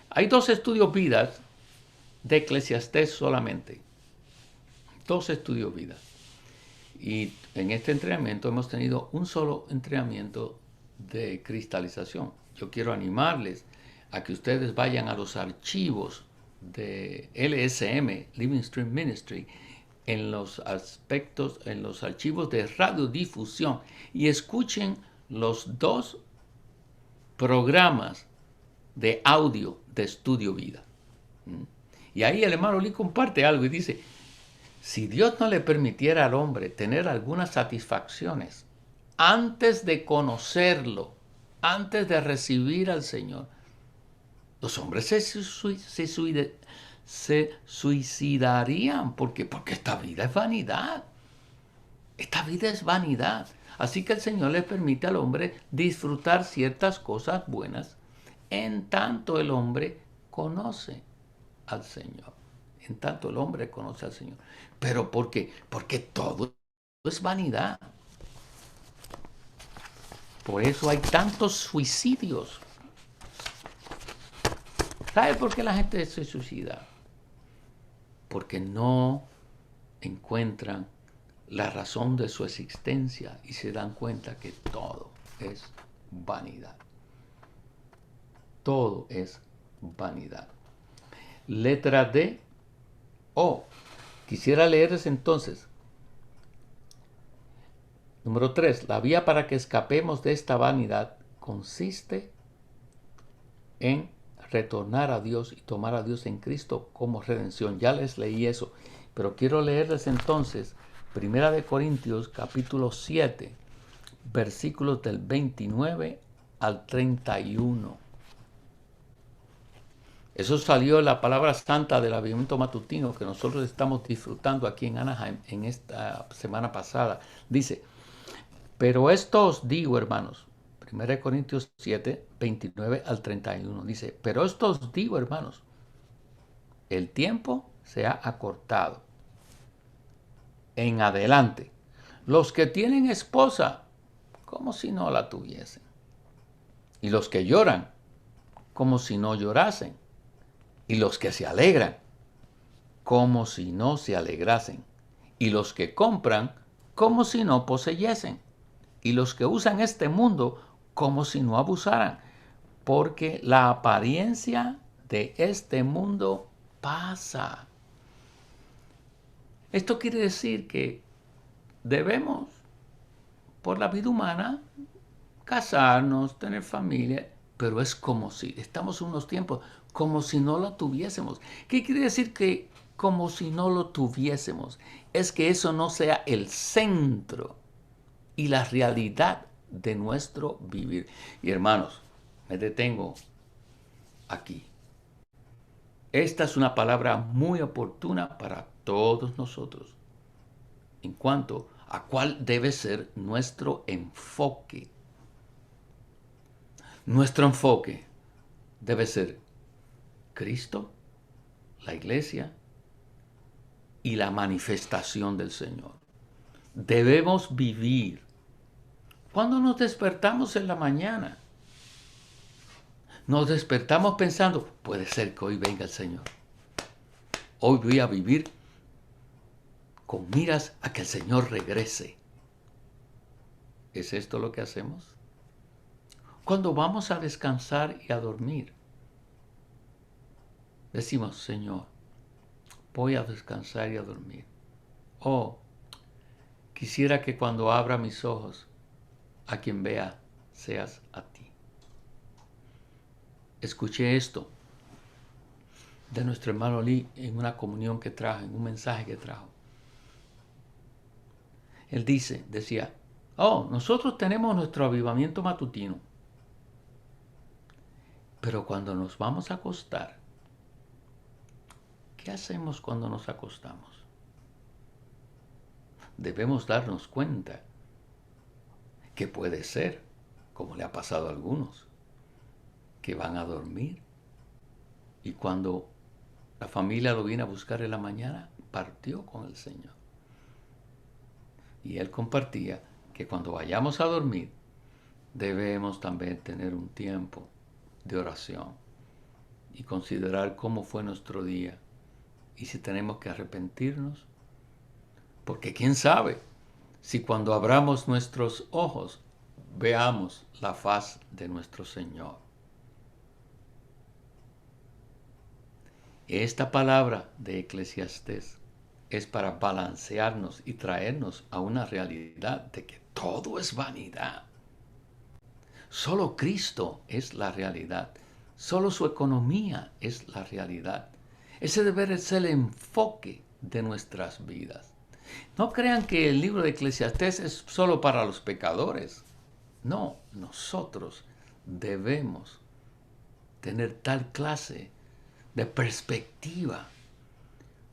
Hay 2 estudios vidas de Eclesiastés solamente. 2 estudios vidas. Y en este entrenamiento hemos tenido un solo entrenamiento de cristalización. Yo quiero animarles a que ustedes vayan a los archivos de LSM, Living Stream Ministry, en los archivos de radiodifusión y escuchen los 2 programas de audio de Estudio Vida. Y ahí el hermano Lee comparte algo y dice, si Dios no le permitiera al hombre tener algunas satisfacciones antes de conocerlo, antes de recibir al Señor, los hombres se suicidarían. ¿Por qué? Porque esta vida es vanidad. Esta vida es vanidad. Así que el Señor le permite al hombre disfrutar ciertas cosas buenas en tanto el hombre conoce al Señor. En tanto el hombre conoce al Señor. ¿Pero por qué? Porque todo es vanidad. Por eso hay tantos suicidios. ¿Sabe por qué la gente se suicida? Porque no encuentran la razón de su existencia y se dan cuenta que todo es vanidad. Todo es vanidad. Letra D. Quisiera leerles entonces. Número 3. La vía para que escapemos de esta vanidad consiste en retornar a Dios y tomar a Dios en Cristo como redención. Ya les leí eso, pero quiero leerles entonces 1 Corintios capítulo 7, versículos del 29 al 31. Eso salió en la palabra santa del avivamiento matutino que nosotros estamos disfrutando aquí en Anaheim en esta semana pasada. Dice, pero esto os digo, hermanos, 1 Corintios 7, 29 al 31, dice, pero esto os digo, hermanos, el tiempo se ha acortado. En adelante, los que tienen esposa, como si no la tuviesen. Y los que lloran, como si no llorasen. Y los que se alegran, como si no se alegrasen. Y los que compran, como si no poseyesen. Y los que usan este mundo, como si no abusaran. Porque la apariencia de este mundo pasa. Esto quiere decir que debemos, por la vida humana, casarnos, tener familia, pero es como si, estamos en unos tiempos, como si no lo tuviésemos. ¿Qué quiere decir que como si no lo tuviésemos? Es que eso no sea el centro y la realidad de nuestro vivir. Y hermanos, me detengo aquí. Esta es una palabra muy oportuna para todos nosotros en cuanto a cuál debe ser nuestro enfoque. Nuestro enfoque debe ser Cristo, la iglesia y la manifestación del Señor. Debemos vivir. Cuando nos despertamos en la mañana, nos despertamos pensando, puede ser que hoy venga el Señor. Hoy voy a vivir con miras a que el Señor regrese. ¿Es esto lo que hacemos? Cuando vamos a descansar y a dormir, decimos, Señor, voy a descansar y a dormir. Oh, quisiera que cuando abra mis ojos, a quien vea, seas a ti. Escuché esto de nuestro hermano Lee en una comunión que trajo, en un mensaje que trajo. Él decía, oh, nosotros tenemos nuestro avivamiento matutino, pero cuando nos vamos a acostar, ¿qué hacemos cuando nos acostamos? Debemos darnos cuenta que puede ser, como le ha pasado a algunos, que van a dormir y cuando la familia lo viene a buscar en la mañana, partió con el Señor. Y él compartía que cuando vayamos a dormir, debemos también tener un tiempo de oración y considerar cómo fue nuestro día y si tenemos que arrepentirnos. Porque quién sabe si cuando abramos nuestros ojos veamos la faz de nuestro Señor. Esta palabra de Eclesiastés es para balancearnos y traernos a una realidad de que todo es vanidad. Solo Cristo es la realidad. Solo su economía es la realidad. Ese debe ser el enfoque de nuestras vidas. No crean que el libro de Eclesiastés es solo para los pecadores. No, nosotros debemos tener tal clase de perspectiva.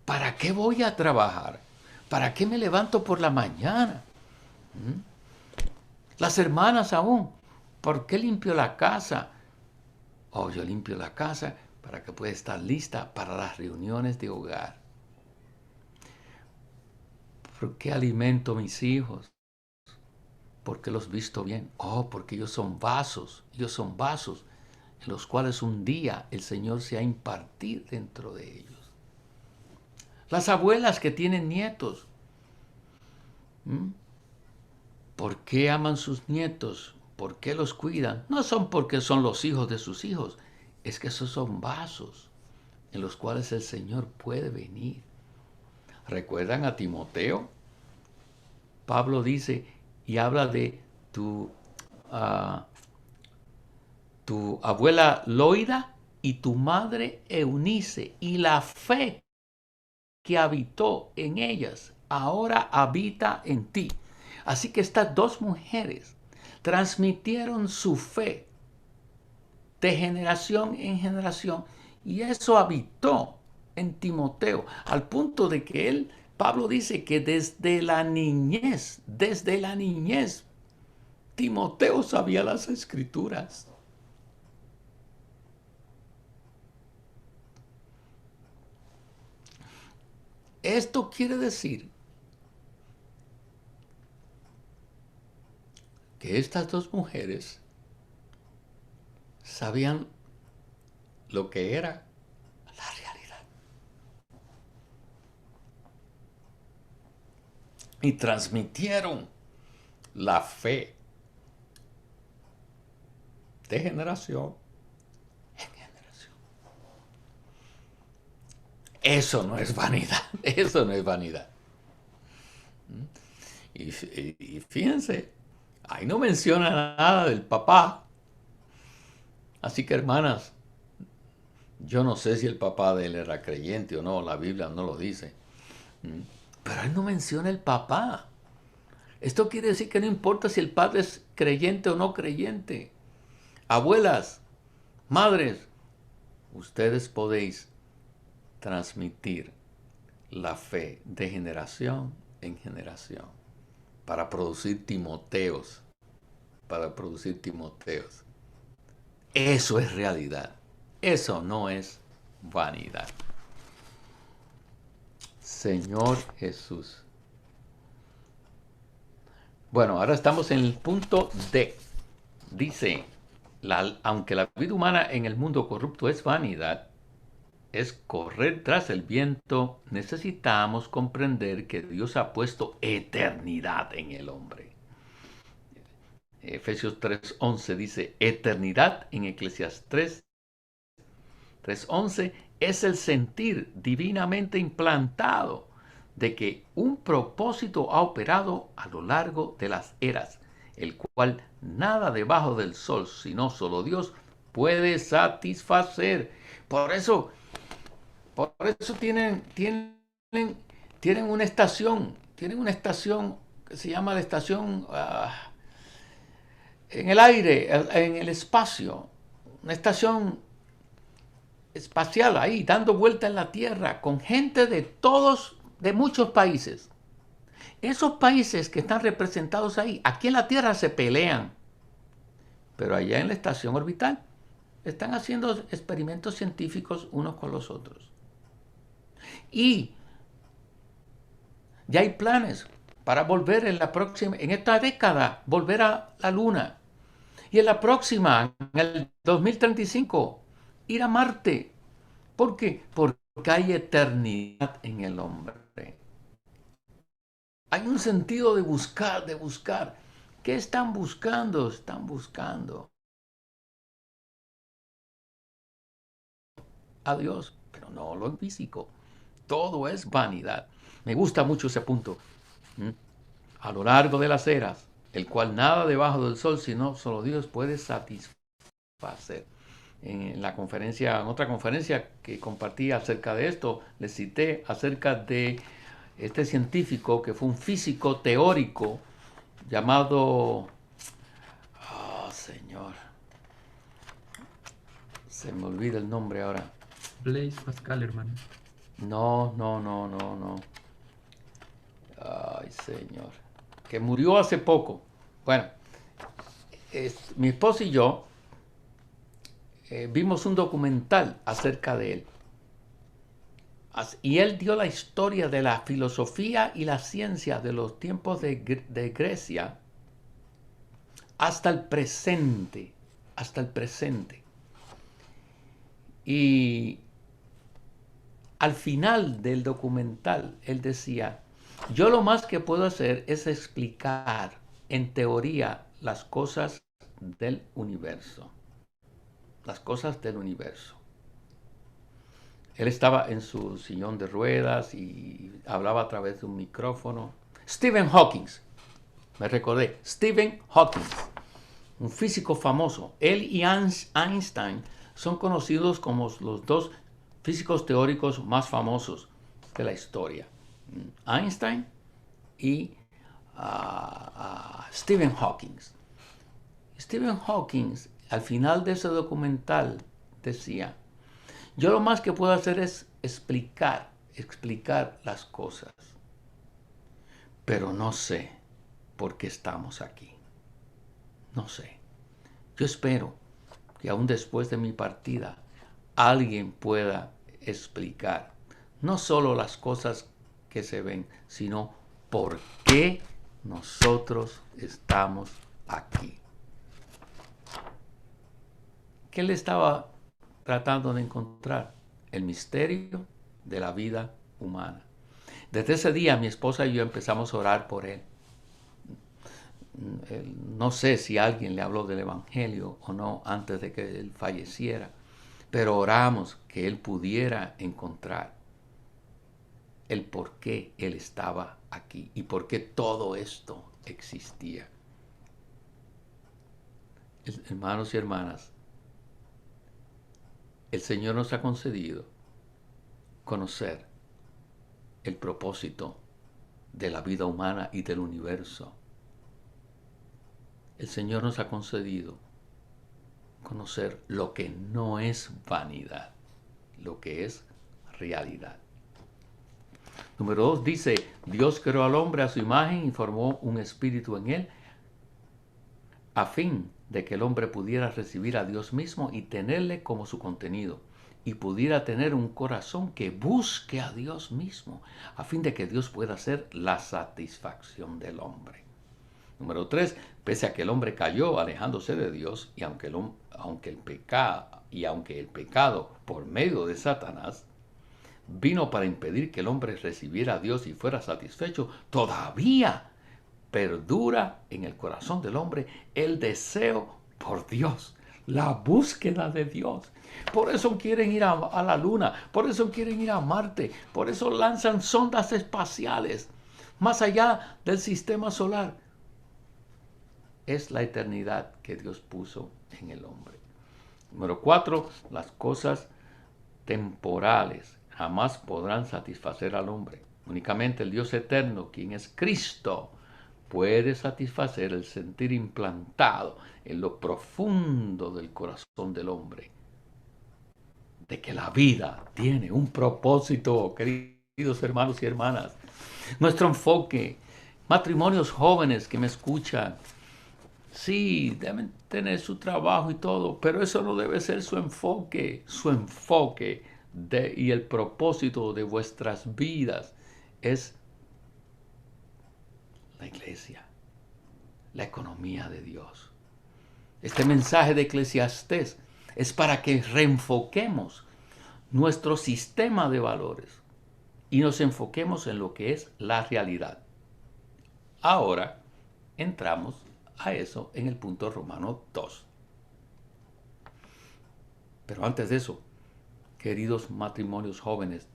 ¿Para qué voy a trabajar? ¿Para qué me levanto por la mañana? Las hermanas aún, ¿por qué limpio la casa? Oh, yo limpio la casa para que pueda estar lista para las reuniones de hogar. ¿Por qué alimento a mis hijos? ¿Por qué los visto bien? Oh, porque ellos son vasos en los cuales un día el Señor se ha impartido dentro de ellos. Las abuelas que tienen nietos, ¿por qué aman sus nietos? ¿Por qué los cuidan? No son porque son los hijos de sus hijos, es que esos son vasos en los cuales el Señor puede venir. ¿Recuerdan a Timoteo? Pablo dice y habla de tu abuela Loida y tu madre Eunice y la fe que habitó en ellas ahora habita en ti. Así que estas dos mujeres transmitieron su fe de generación en generación Y eso habitó en Timoteo, al punto de que Pablo dice que desde la niñez, Timoteo sabía las escrituras. Esto quiere decir que estas dos mujeres sabían lo que era la realidad. Y transmitieron la fe de generación en generación. Eso no es vanidad. Eso no es vanidad. Y fíjense, ahí no menciona nada del papá. Así que, hermanas, yo no sé si el papá de él era creyente o no, la Biblia no lo dice. Pero él no menciona el papá. Esto quiere decir que no importa si el padre es creyente o no creyente. Abuelas, madres, ustedes podéis transmitir la fe de generación en generación para producir Timoteos. Eso es realidad. Eso no es vanidad. Señor Jesús. Bueno, ahora estamos en el punto D. Dice, aunque la vida humana en el mundo corrupto es vanidad, es correr tras el viento, necesitamos comprender que Dios ha puesto eternidad en el hombre. Efesios 3:11 dice, eternidad en Eclesiastés 3:11 es el sentir divinamente implantado de que un propósito ha operado a lo largo de las eras, el cual nada debajo del sol, sino solo Dios, puede satisfacer. Por eso tienen una estación, que se llama la estación en el aire, en el espacio, una estación espacial ahí, dando vuelta en la Tierra, con gente de muchos países. Esos países que están representados ahí, aquí en la Tierra se pelean, pero allá en la estación orbital están haciendo experimentos científicos unos con los otros. Y ya hay planes para volver en esta década, volver a la Luna. Y en la próxima, en el 2035, ir a Marte. ¿Por qué? Porque hay eternidad en el hombre. Hay un sentido de buscar, de buscar. ¿Qué están buscando? Están buscando a Dios, pero no lo físico. Todo es vanidad. Me gusta mucho ese punto. A lo largo de las eras, el cual nada debajo del sol, sino solo Dios puede satisfacer. En otra conferencia que compartí acerca de esto, les cité acerca de este científico que fue un físico teórico llamado, señor, se me olvida el nombre ahora. Blaise Pascal, hermano. No. Ay, señor. Que murió hace poco. Bueno, mi esposa y yo vimos un documental acerca de él. Y él dio la historia de la filosofía y la ciencia de los tiempos de Grecia hasta el presente. Hasta el presente. Y al final del documental, él decía, yo lo más que puedo hacer es explicar en teoría las cosas del universo. Las cosas del universo. Él estaba en su sillón de ruedas y hablaba a través de un micrófono. Stephen Hawking, me recordé, Stephen Hawking, un físico famoso. Él y Einstein son conocidos como los dos físicos teóricos más famosos de la historia. Einstein y Stephen Hawking. Stephen Hawking, al final de ese documental, decía, Yo lo más que puedo hacer es explicar las cosas. Pero no sé por qué estamos aquí. No sé. Yo espero que aún después de mi partida alguien pueda explicar no solo las cosas que se ven, sino por qué nosotros estamos aquí. ¿Qué él estaba tratando de encontrar? El misterio de la vida humana. Desde ese día mi esposa y yo empezamos a orar por él. No sé si alguien le habló del Evangelio o no antes de que él falleciera, pero oramos que él pudiera encontrar el por qué él estaba aquí y por qué todo esto existía. Hermanos y hermanas, el Señor nos ha concedido conocer el propósito de la vida humana y del universo. El Señor nos ha concedido conocer lo que no es vanidad, lo que es realidad. Número 2 dice, Dios creó al hombre a su imagen y formó un espíritu en él, a fin de que el hombre pudiera recibir a Dios mismo y tenerle como su contenido, y pudiera tener un corazón que busque a Dios mismo, a fin de que Dios pueda ser la satisfacción del hombre. Número 3, pese a que el hombre cayó alejándose de Dios, y aunque el pecado por medio de Satanás vino para impedir que el hombre recibiera a Dios y fuera satisfecho, todavía perdura en el corazón del hombre el deseo por Dios, la búsqueda de Dios. Por eso quieren ir a la luna, por eso quieren ir a Marte, por eso lanzan sondas espaciales más allá del sistema solar. Es la eternidad que Dios puso en el hombre. Número 4, las cosas temporales jamás podrán satisfacer al hombre. Únicamente el Dios eterno, quien es Cristo, puede satisfacer el sentir implantado en lo profundo del corazón del hombre, de que la vida tiene un propósito, queridos hermanos y hermanas. Nuestro enfoque, matrimonios jóvenes que me escuchan, sí, deben tener su trabajo y todo, pero eso no debe ser su enfoque. Su enfoque y el propósito de vuestras vidas es la iglesia, la economía de Dios. Este mensaje de Eclesiastés es para que reenfoquemos nuestro sistema de valores y nos enfoquemos en lo que es la realidad. Ahora entramos a eso en el punto Romano 2. Pero antes de eso, queridos matrimonios jóvenes,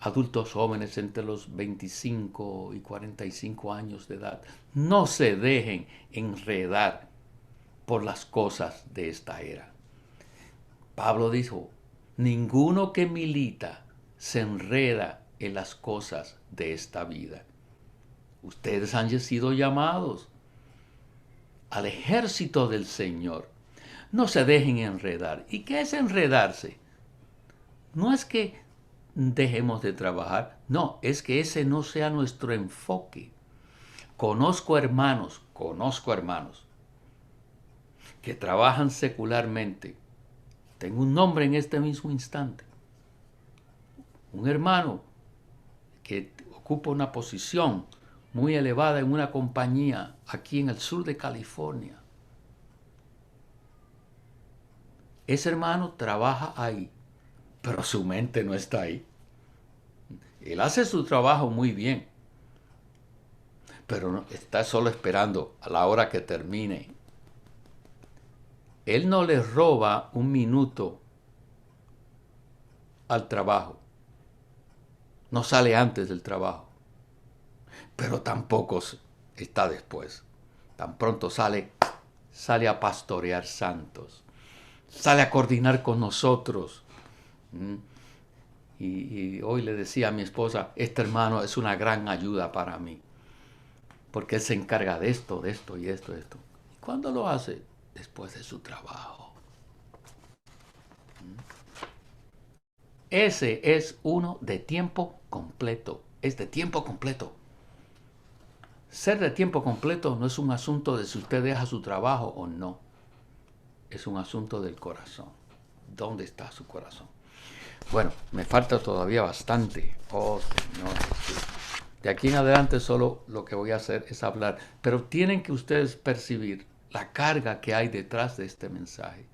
adultos jóvenes entre los 25 y 45 años de edad, no se dejen enredar por las cosas de esta era. Pablo dijo, ninguno que milita se enreda en las cosas de esta vida. Ustedes han sido llamados al ejército del Señor. No se dejen enredar. ¿Y qué es enredarse? No es que dejemos de trabajar, no, es que ese no sea nuestro enfoque. Conozco hermanos que trabajan secularmente. Tengo un nombre en este mismo instante. Un hermano que ocupa una posición muy elevada en una compañía aquí en el sur de California. Ese hermano trabaja ahí, pero su mente no está ahí. Él hace su trabajo muy bien, pero está solo esperando a la hora que termine. Él no le roba un minuto al trabajo. No sale antes del trabajo, pero tampoco está después. Tan pronto sale a pastorear santos, sale a coordinar con nosotros. Y hoy le decía a mi esposa, este hermano es una gran ayuda para mí, porque él se encarga de esto y esto. ¿Y cuándo lo hace? Después de su trabajo. Ese es uno de tiempo completo. Es de tiempo completo. Ser de tiempo completo no es un asunto de si usted deja su trabajo o no. Es un asunto del corazón. ¿Dónde está su corazón? Bueno, me falta todavía bastante. Oh, Señor Jesús. De aquí en adelante solo lo que voy a hacer es hablar. Pero tienen que ustedes percibir la carga que hay detrás de este mensaje.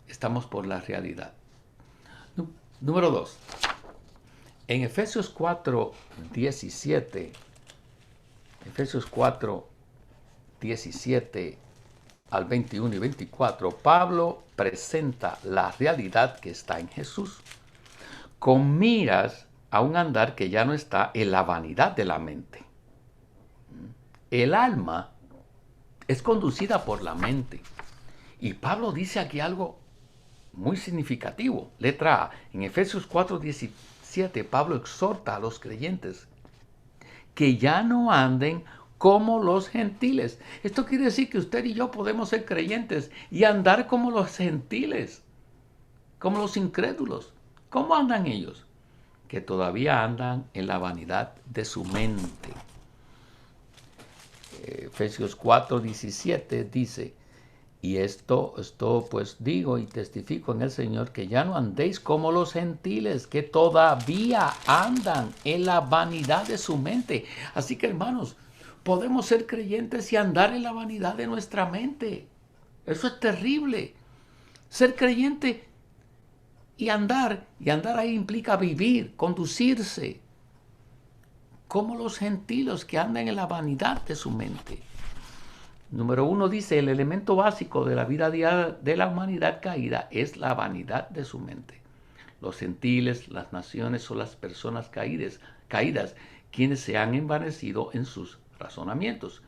Estamos por la realidad. Número 2. En Efesios 4, 17, Efesios 4, 17 al 21 y 24, Pablo presenta la realidad que está en Jesús, con miras a un andar que ya no está en la vanidad de la mente. El alma es conducida por la mente. Y Pablo dice aquí algo muy significativo. Letra A. En Efesios 4:17, Pablo exhorta a los creyentes que ya no anden como los gentiles. Esto quiere decir que usted y yo podemos ser creyentes y andar como los gentiles, como los incrédulos. ¿Cómo andan ellos? Que todavía andan en la vanidad de su mente. Efesios 4:17 dice: y esto pues digo y testifico en el Señor, que ya no andéis como los gentiles, que todavía andan en la vanidad de su mente. Así que, hermanos, podemos ser creyentes y andar en la vanidad de nuestra mente. Eso es terrible. Ser creyente y andar ahí implica vivir, conducirse, como los gentiles que andan en la vanidad de su mente. Número 1 dice, el elemento básico de la vida diaria de la humanidad caída es la vanidad de su mente. Los gentiles, las naciones son las personas caídas, quienes se han envanecido en sus razonamientos.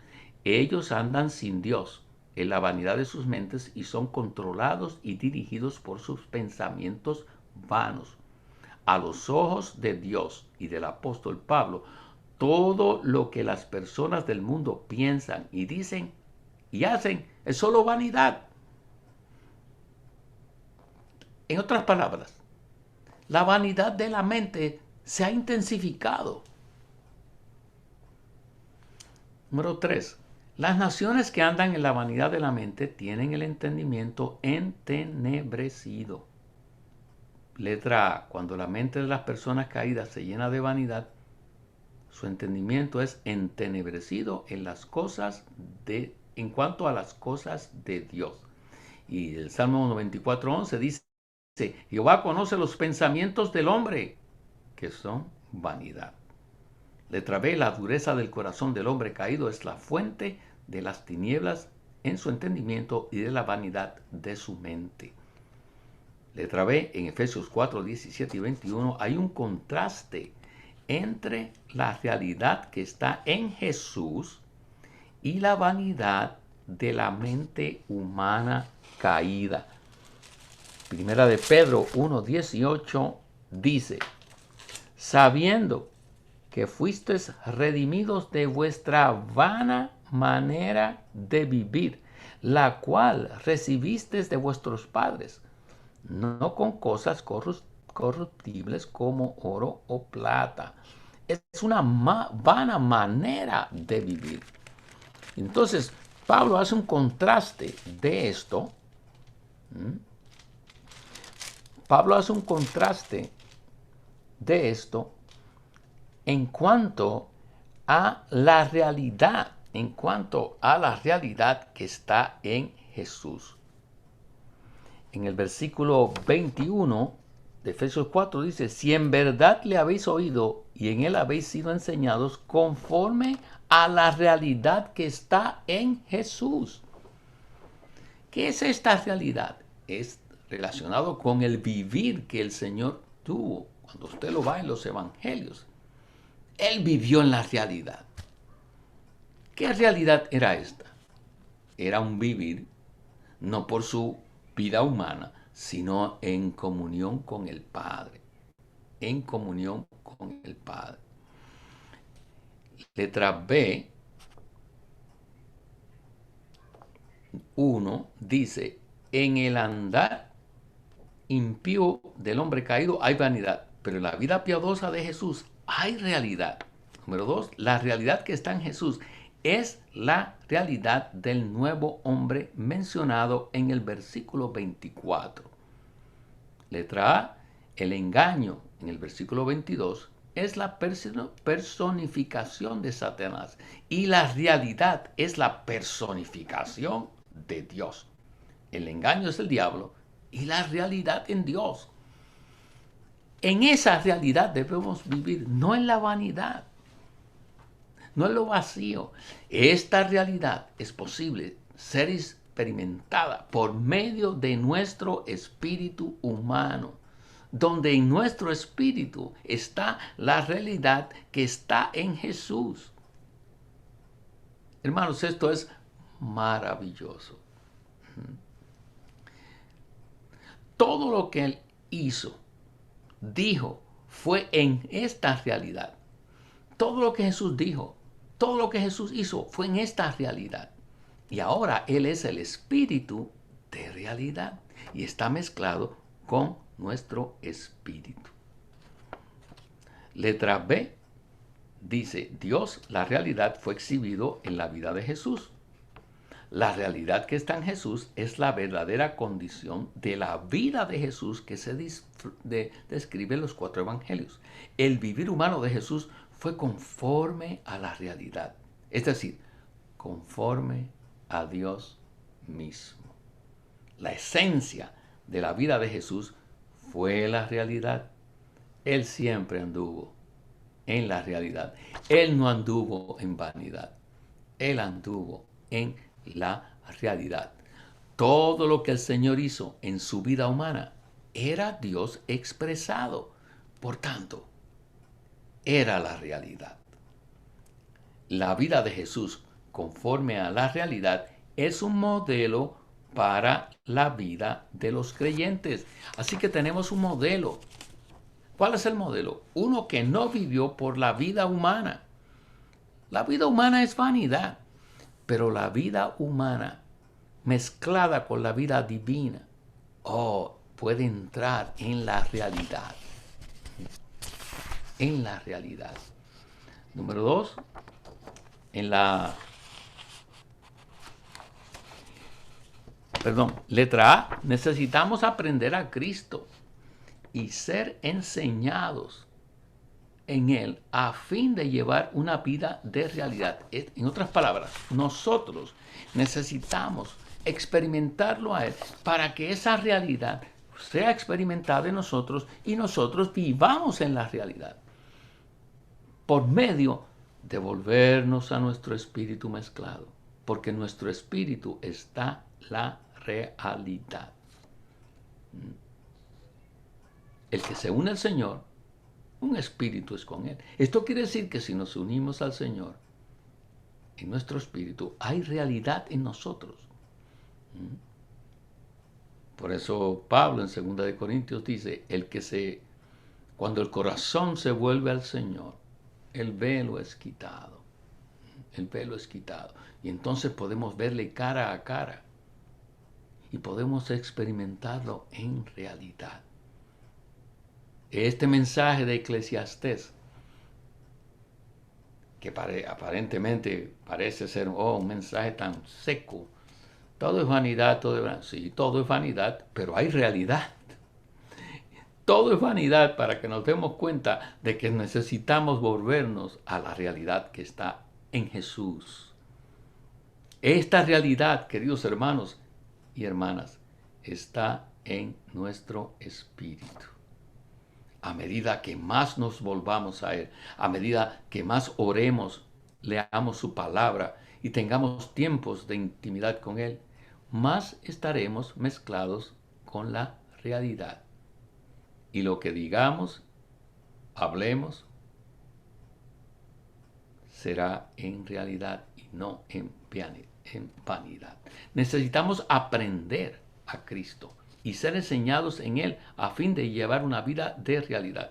Ellos andan sin Dios en la vanidad de sus mentes y son controlados y dirigidos por sus pensamientos vanos. A los ojos de Dios y del apóstol Pablo, todo lo que las personas del mundo piensan y dicen y hacen es solo vanidad. En otras palabras, la vanidad de la mente se ha intensificado. Número 3. Las naciones que andan en la vanidad de la mente tienen el entendimiento entenebrecido. Letra A. Cuando la mente de las personas caídas se llena de vanidad, su entendimiento es entenebrecido en cuanto a las cosas de Dios. Y el Salmo 94:11 dice: Jehová conoce los pensamientos del hombre, que son vanidad. Letra B. La dureza del corazón del hombre caído es la fuente de las tinieblas en su entendimiento y de la vanidad de su mente. Letra B. En Efesios 4, 17 y 21 hay un contraste entre la realidad que está en Jesús y la vanidad de la mente humana caída. Primera de Pedro 1:18 dice: sabiendo que fuisteis redimidos de vuestra vana manera de vivir, la cual recibisteis de vuestros padres, no con cosas corruptibles como oro o plata. Es una vana manera de vivir. Entonces, Pablo hace un contraste de esto. Pablo hace un contraste de esto en cuanto a la realidad, que está en Jesús. En el versículo 21 de Efesios 4 dice: si en verdad le habéis oído y en él habéis sido enseñados conforme a la realidad que está en Jesús. ¿Qué es esta realidad? Es relacionado con el vivir que el Señor tuvo. Cuando usted lo va en los evangelios, Él vivió en la realidad. ¿Qué realidad era esta? Era un vivir no por su vida humana, sino en comunión con el Padre. En comunión con el Padre. Letra B, 1 dice: en el andar impío del hombre caído hay vanidad, pero en la vida piadosa de Jesús hay realidad. Número 2, la realidad que está en Jesús es la realidad del nuevo hombre mencionado en el versículo 24. Letra A, el engaño en el versículo 22 es la personificación de Satanás y la realidad es la personificación de Dios. El engaño es el diablo y la realidad en Dios. En esa realidad debemos vivir, no en la vanidad, no en lo vacío. Esta realidad es posible ser experimentada por medio de nuestro espíritu humano, donde en nuestro espíritu está la realidad que está en Jesús. Hermanos, esto es maravilloso. Todo lo que Él hizo, dijo, fue en esta realidad. Todo lo que Jesús dijo, todo lo que Jesús hizo fue en esta realidad. Y ahora Él es el espíritu de realidad y está mezclado con nuestro espíritu. Letra B dice, Dios, la realidad fue exhibido en la vida de Jesús. La realidad que está en Jesús es la verdadera condición de la vida de Jesús que se describe en los 4 evangelios. El vivir humano de Jesús fue conforme a la realidad, es decir, conforme a Dios mismo. La esencia de la vida de Jesús fue la realidad. Él siempre anduvo en la realidad. Él no anduvo en vanidad. Él anduvo en la realidad. Todo lo que el Señor hizo en su vida humana era Dios expresado. Por tanto, era la realidad. La vida de Jesús, conforme a la realidad, es un modelo para la vida de los creyentes. Así que tenemos un modelo. ¿Cuál es el modelo? Uno que no vivió por la vida humana. La vida humana es vanidad, pero la vida humana mezclada con la vida divina, puede entrar en la realidad. En la realidad. Número 2, letra A, necesitamos aprender a Cristo y ser enseñados en Él a fin de llevar una vida de realidad. En otras palabras, nosotros necesitamos experimentarlo a Él para que esa realidad sea experimentada en nosotros y nosotros vivamos en la realidad por medio de volvernos a nuestro espíritu mezclado, porque en nuestro espíritu está la realidad. El que se une al Señor, un espíritu es con Él. Esto quiere decir que si nos unimos al Señor, en nuestro espíritu, hay realidad en nosotros. Por eso Pablo en 2 Corintios dice, cuando el corazón se vuelve al Señor, el velo es quitado. El velo es quitado. Y entonces podemos verle cara a cara. Y podemos experimentarlo en realidad. Este mensaje de Eclesiastés, que aparentemente parece ser un mensaje tan seco. Todo es vanidad, sí, todo es vanidad, pero hay realidad. Todo es vanidad para que nos demos cuenta de que necesitamos volvernos a la realidad que está en Jesús. Esta realidad, queridos hermanos y hermanas, está en nuestro espíritu. A medida que más nos volvamos a Él, a medida que más oremos, leamos su palabra y tengamos tiempos de intimidad con Él, más estaremos mezclados con la realidad. Y lo que digamos, hablemos, será en realidad y no en vanidad. Necesitamos aprender a Cristo y ser enseñados en Él a fin de llevar una vida de realidad.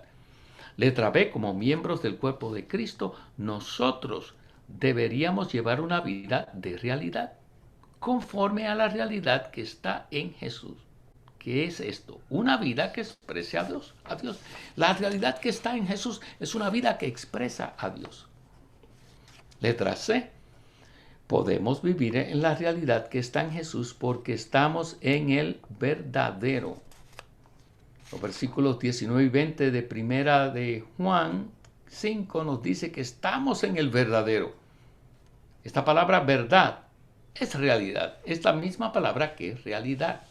Letra B, como miembros del cuerpo de Cristo, nosotros deberíamos llevar una vida de realidad, conforme a la realidad que está en Jesús, ¿Qué es esto? Una vida que exprese a Dios. La realidad que está en Jesús es una vida que expresa a Dios. Letra C. Podemos vivir en la realidad que está en Jesús porque estamos en el verdadero. Los versículos 19 y 20 de primera de Juan 5 nos dice que estamos en el verdadero. Esta palabra verdad es realidad. Es la misma palabra que es realidad.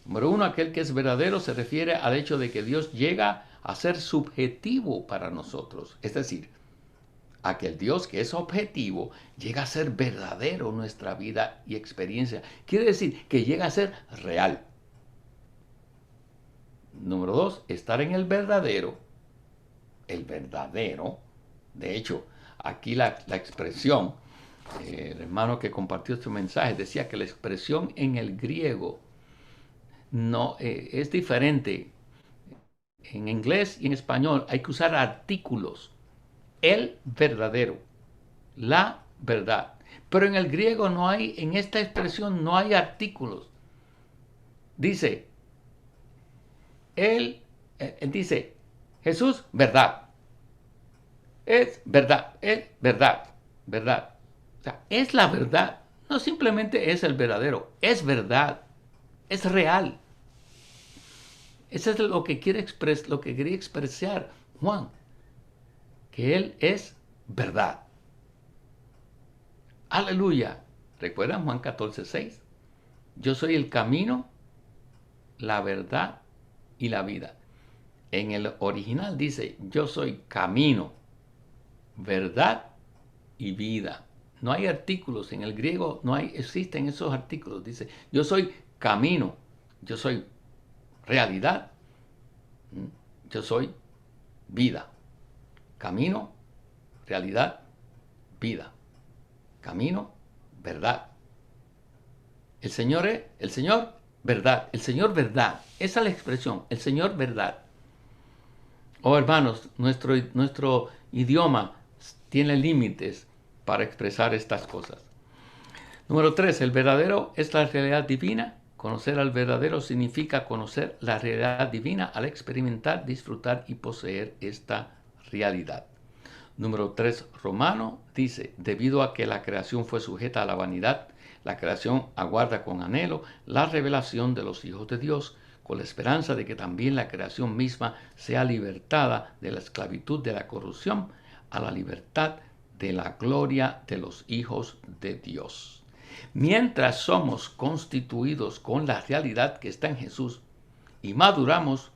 Número 1, aquel que es verdadero se refiere al hecho de que Dios llega a ser subjetivo para nosotros. Es decir, aquel Dios que es objetivo llega a ser verdadero en nuestra vida y experiencia. Quiere decir que llega a ser real. Número 2, estar en el verdadero. El verdadero. De hecho, aquí la expresión, el hermano que compartió este mensaje decía que la expresión en el griego no es diferente. En inglés y en español hay que usar artículos. El verdadero, la verdad. Pero en el griego no hay, en esta expresión no hay artículos. Dice, dice, Jesús, verdad. Es verdad, verdad. O sea, es la verdad. No simplemente es el verdadero, es verdad, es real. Eso es lo que quería expresar Juan, que Él es verdad. Aleluya. ¿Recuerdan Juan 14:6? Yo soy el camino, la verdad y la vida. En el original dice, yo soy camino, verdad y vida. No hay artículos. En el griego no existen esos artículos. Dice, yo soy camino, yo soy realidad, yo soy vida. Camino, realidad, vida. Camino, verdad. El Señor es, el Señor, verdad. El Señor, verdad. Esa es la expresión, el Señor, verdad. Oh, hermanos, nuestro idioma tiene límites para expresar estas cosas. Número 3, el verdadero es la realidad divina. Conocer al verdadero significa conocer la realidad divina al experimentar, disfrutar y poseer esta realidad. Número 3, Romano dice, debido a que la creación fue sujeta a la vanidad, la creación aguarda con anhelo la revelación de los hijos de Dios, con la esperanza de que también la creación misma sea libertada de la esclavitud de la corrupción a la libertad de la gloria de los hijos de Dios. Mientras somos constituidos con la realidad que está en Jesús y maduramos,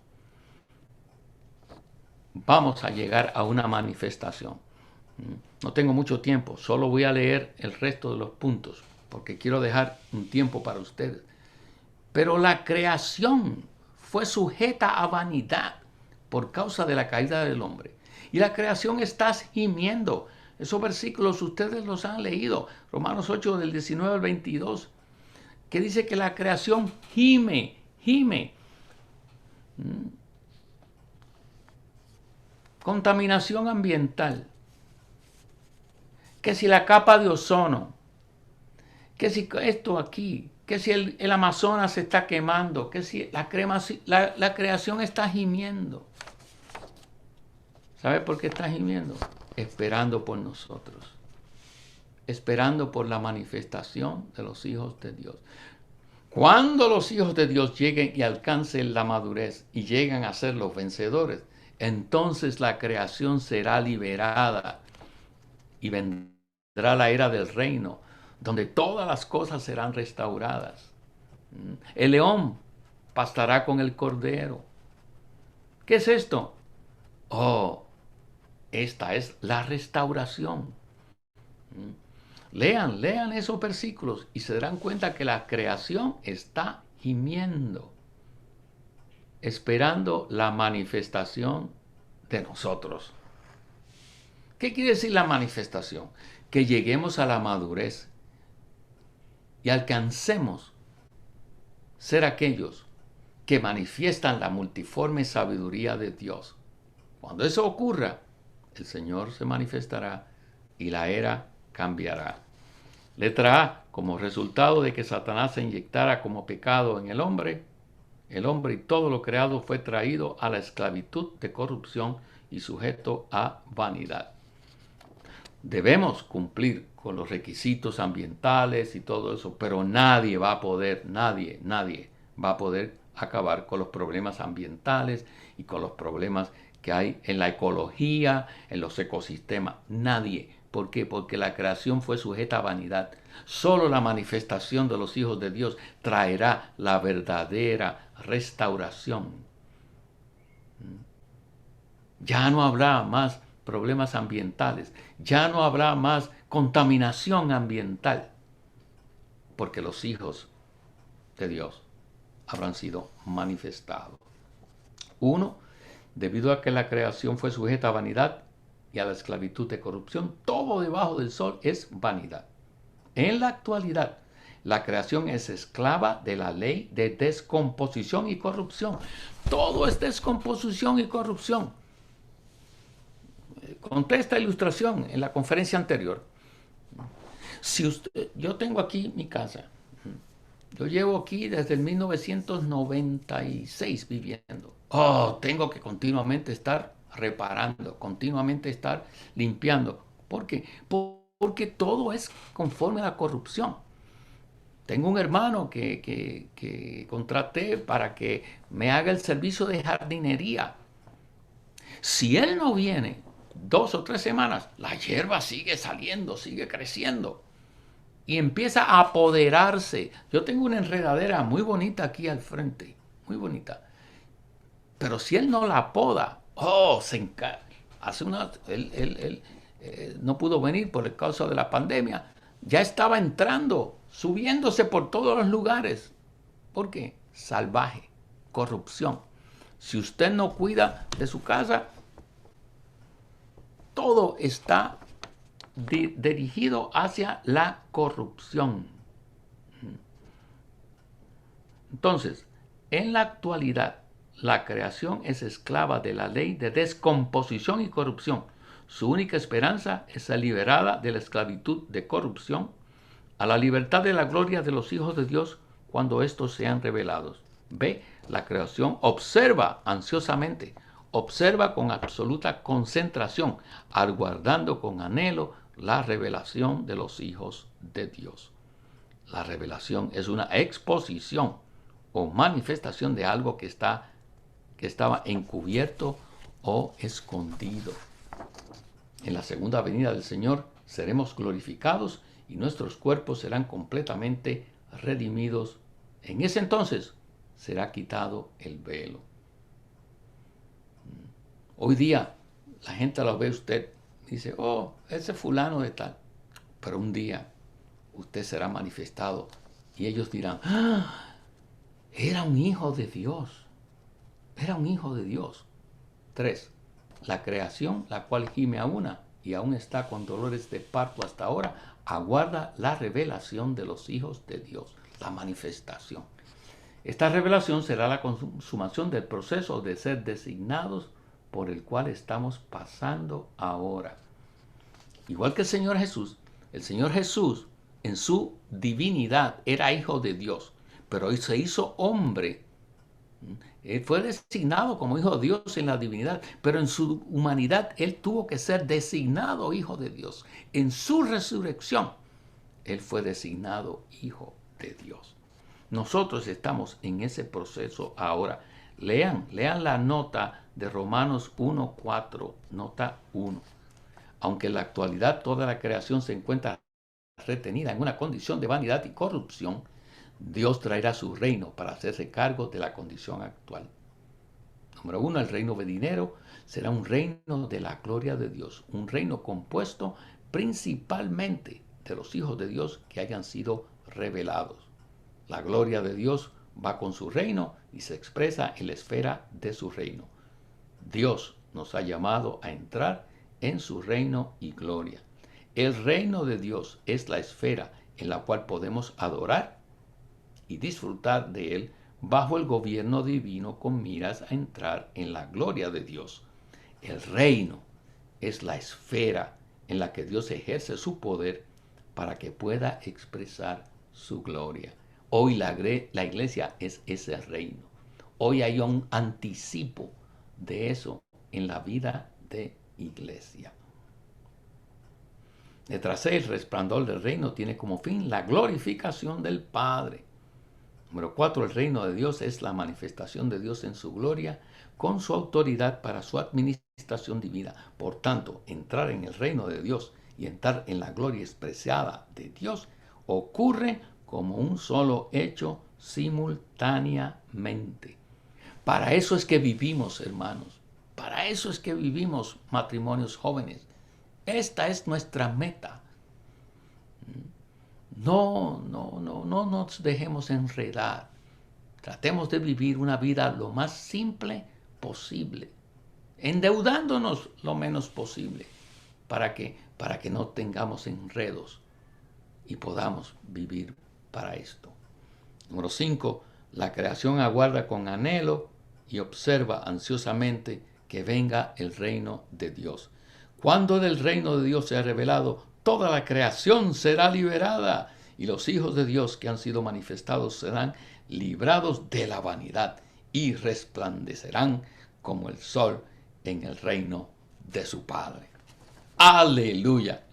vamos a llegar a una manifestación. No tengo mucho tiempo, solo voy a leer el resto de los puntos, porque quiero dejar un tiempo para ustedes. Pero la creación fue sujeta a vanidad por causa de la caída del hombre. Y la creación está gimiendo. Esos versículos ustedes los han leído. Romanos 8 del 19 al 22. Que dice que la creación gime. Contaminación ambiental. Que si la capa de ozono. Que si esto aquí. Que si el Amazonas se está quemando. Que si la creación está gimiendo. ¿Sabe por qué está gimiendo? Esperando por nosotros. Esperando por la manifestación de los hijos de Dios. Cuando los hijos de Dios lleguen y alcancen la madurez y lleguen a ser los vencedores, entonces la creación será liberada y vendrá la era del reino, donde todas las cosas serán restauradas. El león pastará con el cordero. ¿Qué es esto? Oh, esta es la restauración. Lean esos versículos y se darán cuenta que la creación está gimiendo, esperando la manifestación de nosotros. ¿Qué quiere decir la manifestación? Que lleguemos a la madurez y alcancemos ser aquellos que manifiestan la multiforme sabiduría de Dios. Cuando eso ocurra, el Señor se manifestará y la era cambiará. Letra A, como resultado de que Satanás se inyectara como pecado en el hombre, el hombre y todo lo creado fue traído a la esclavitud de corrupción y sujeto a vanidad. Debemos cumplir con los requisitos ambientales y todo eso, pero nadie va a poder acabar con los problemas ambientales y con los problemas que hay en la ecología, en los ecosistemas. Nadie. ¿Por qué? Porque la creación fue sujeta a vanidad. Solo la manifestación de los hijos de Dios traerá la verdadera restauración. Ya no habrá más problemas ambientales, ya no habrá más contaminación ambiental, porque los hijos de Dios habrán sido manifestados. Uno, debido a que la creación fue sujeta a vanidad y a la esclavitud de corrupción, todo debajo del sol es vanidad. En la actualidad, la creación es esclava de la ley de descomposición y corrupción. Todo es descomposición y corrupción. Conté esta ilustración en la conferencia anterior. Yo tengo aquí mi casa. Yo llevo aquí desde el 1996 viviendo. Tengo que continuamente estar reparando, continuamente estar limpiando. ¿Por qué? Porque todo es conforme a la corrupción. Tengo un hermano que contraté para que me haga el servicio de jardinería. Si él no viene 2 o 3 semanas, la hierba sigue saliendo, sigue creciendo y empieza a apoderarse. Yo tengo una enredadera muy bonita aquí al frente, muy bonita. Pero si él no la poda, se encarga. Él no pudo venir por causa de la pandemia. Ya estaba entrando, subiéndose por todos los lugares. ¿Por qué? Salvaje, corrupción. Si usted no cuida de su casa, todo está dirigido hacia la corrupción. Entonces, en la actualidad, la creación es esclava de la ley de descomposición y corrupción. Su única esperanza es ser liberada de la esclavitud de corrupción a la libertad de la gloria de los hijos de Dios cuando estos sean revelados. Ve, la creación observa ansiosamente, observa con absoluta concentración, aguardando con anhelo la revelación de los hijos de Dios. La revelación es una exposición o manifestación de algo que estaba encubierto o escondido. En la segunda venida del Señor seremos glorificados y nuestros cuerpos serán completamente redimidos. En ese entonces será quitado el velo. Hoy día la gente lo ve a usted y dice, ese fulano de tal. Pero un día usted será manifestado y ellos dirán, era un hijo de Dios. Era un hijo de Dios. 3. La creación, la cual gime a una y aún está con dolores de parto hasta ahora, aguarda la revelación de los hijos de Dios, la manifestación. Esta revelación será la consumación del proceso de ser designados por el cual estamos pasando ahora. Igual que el Señor Jesús en su divinidad era hijo de Dios, pero hoy se hizo hombre. Él fue designado como hijo de Dios en la divinidad, pero en su humanidad él tuvo que ser designado hijo de Dios. En su resurrección, él fue designado hijo de Dios. Nosotros estamos en ese proceso ahora. Lean la nota de Romanos 1:4, nota 1. Aunque en la actualidad toda la creación se encuentra retenida en una condición de vanidad y corrupción, Dios traerá su reino para hacerse cargo de la condición actual. Número 1, el reino venidero será un reino de la gloria de Dios, un reino compuesto principalmente de los hijos de Dios que hayan sido revelados. La gloria de Dios va con su reino y se expresa en la esfera de su reino. Dios nos ha llamado a entrar en su reino y gloria. El reino de Dios es la esfera en la cual podemos adorar y disfrutar de él bajo el gobierno divino con miras a entrar en la gloria de Dios. El reino es la esfera en la que Dios ejerce su poder para que pueda expresar su gloria. Hoy la iglesia es ese reino. Hoy hay un anticipo de eso en la vida de iglesia. Letra C, el resplandor del reino tiene como fin la glorificación del Padre. Número 4, el reino de Dios es la manifestación de Dios en su gloria con su autoridad para su administración divina. Por tanto, entrar en el reino de Dios y entrar en la gloria expresada de Dios ocurre como un solo hecho simultáneamente. Para eso es que vivimos, hermanos. Para eso es que vivimos, matrimonios jóvenes. Esta es nuestra meta. No nos dejemos enredar. Tratemos de vivir una vida lo más simple posible, endeudándonos lo menos posible, para que no tengamos enredos y podamos vivir para esto. Número 5. La creación aguarda con anhelo y observa ansiosamente que venga el reino de Dios. Cuando del reino de Dios sea revelado, toda la creación será liberada y los hijos de Dios que han sido manifestados serán librados de la vanidad y resplandecerán como el sol en el reino de su Padre. ¡Aleluya!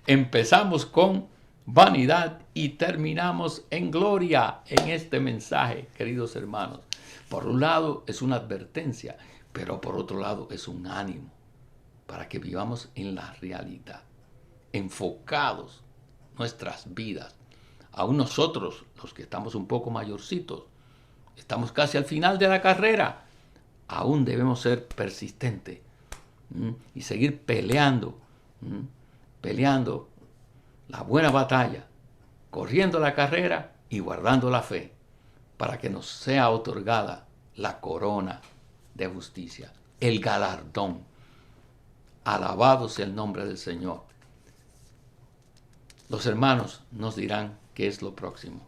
Empezamos con vanidad y terminamos en gloria en este mensaje, queridos hermanos. Por un lado es una advertencia, pero por otro lado es un ánimo para que vivamos en la realidad, enfocados nuestras vidas. Aún nosotros, los que estamos un poco mayorcitos, estamos casi al final de la carrera, aún debemos ser persistentes y seguir peleando la buena batalla, corriendo la carrera y guardando la fe, para que nos sea otorgada la corona de justicia, el galardón. Alabado sea el nombre del Señor. Los hermanos nos dirán qué es lo próximo.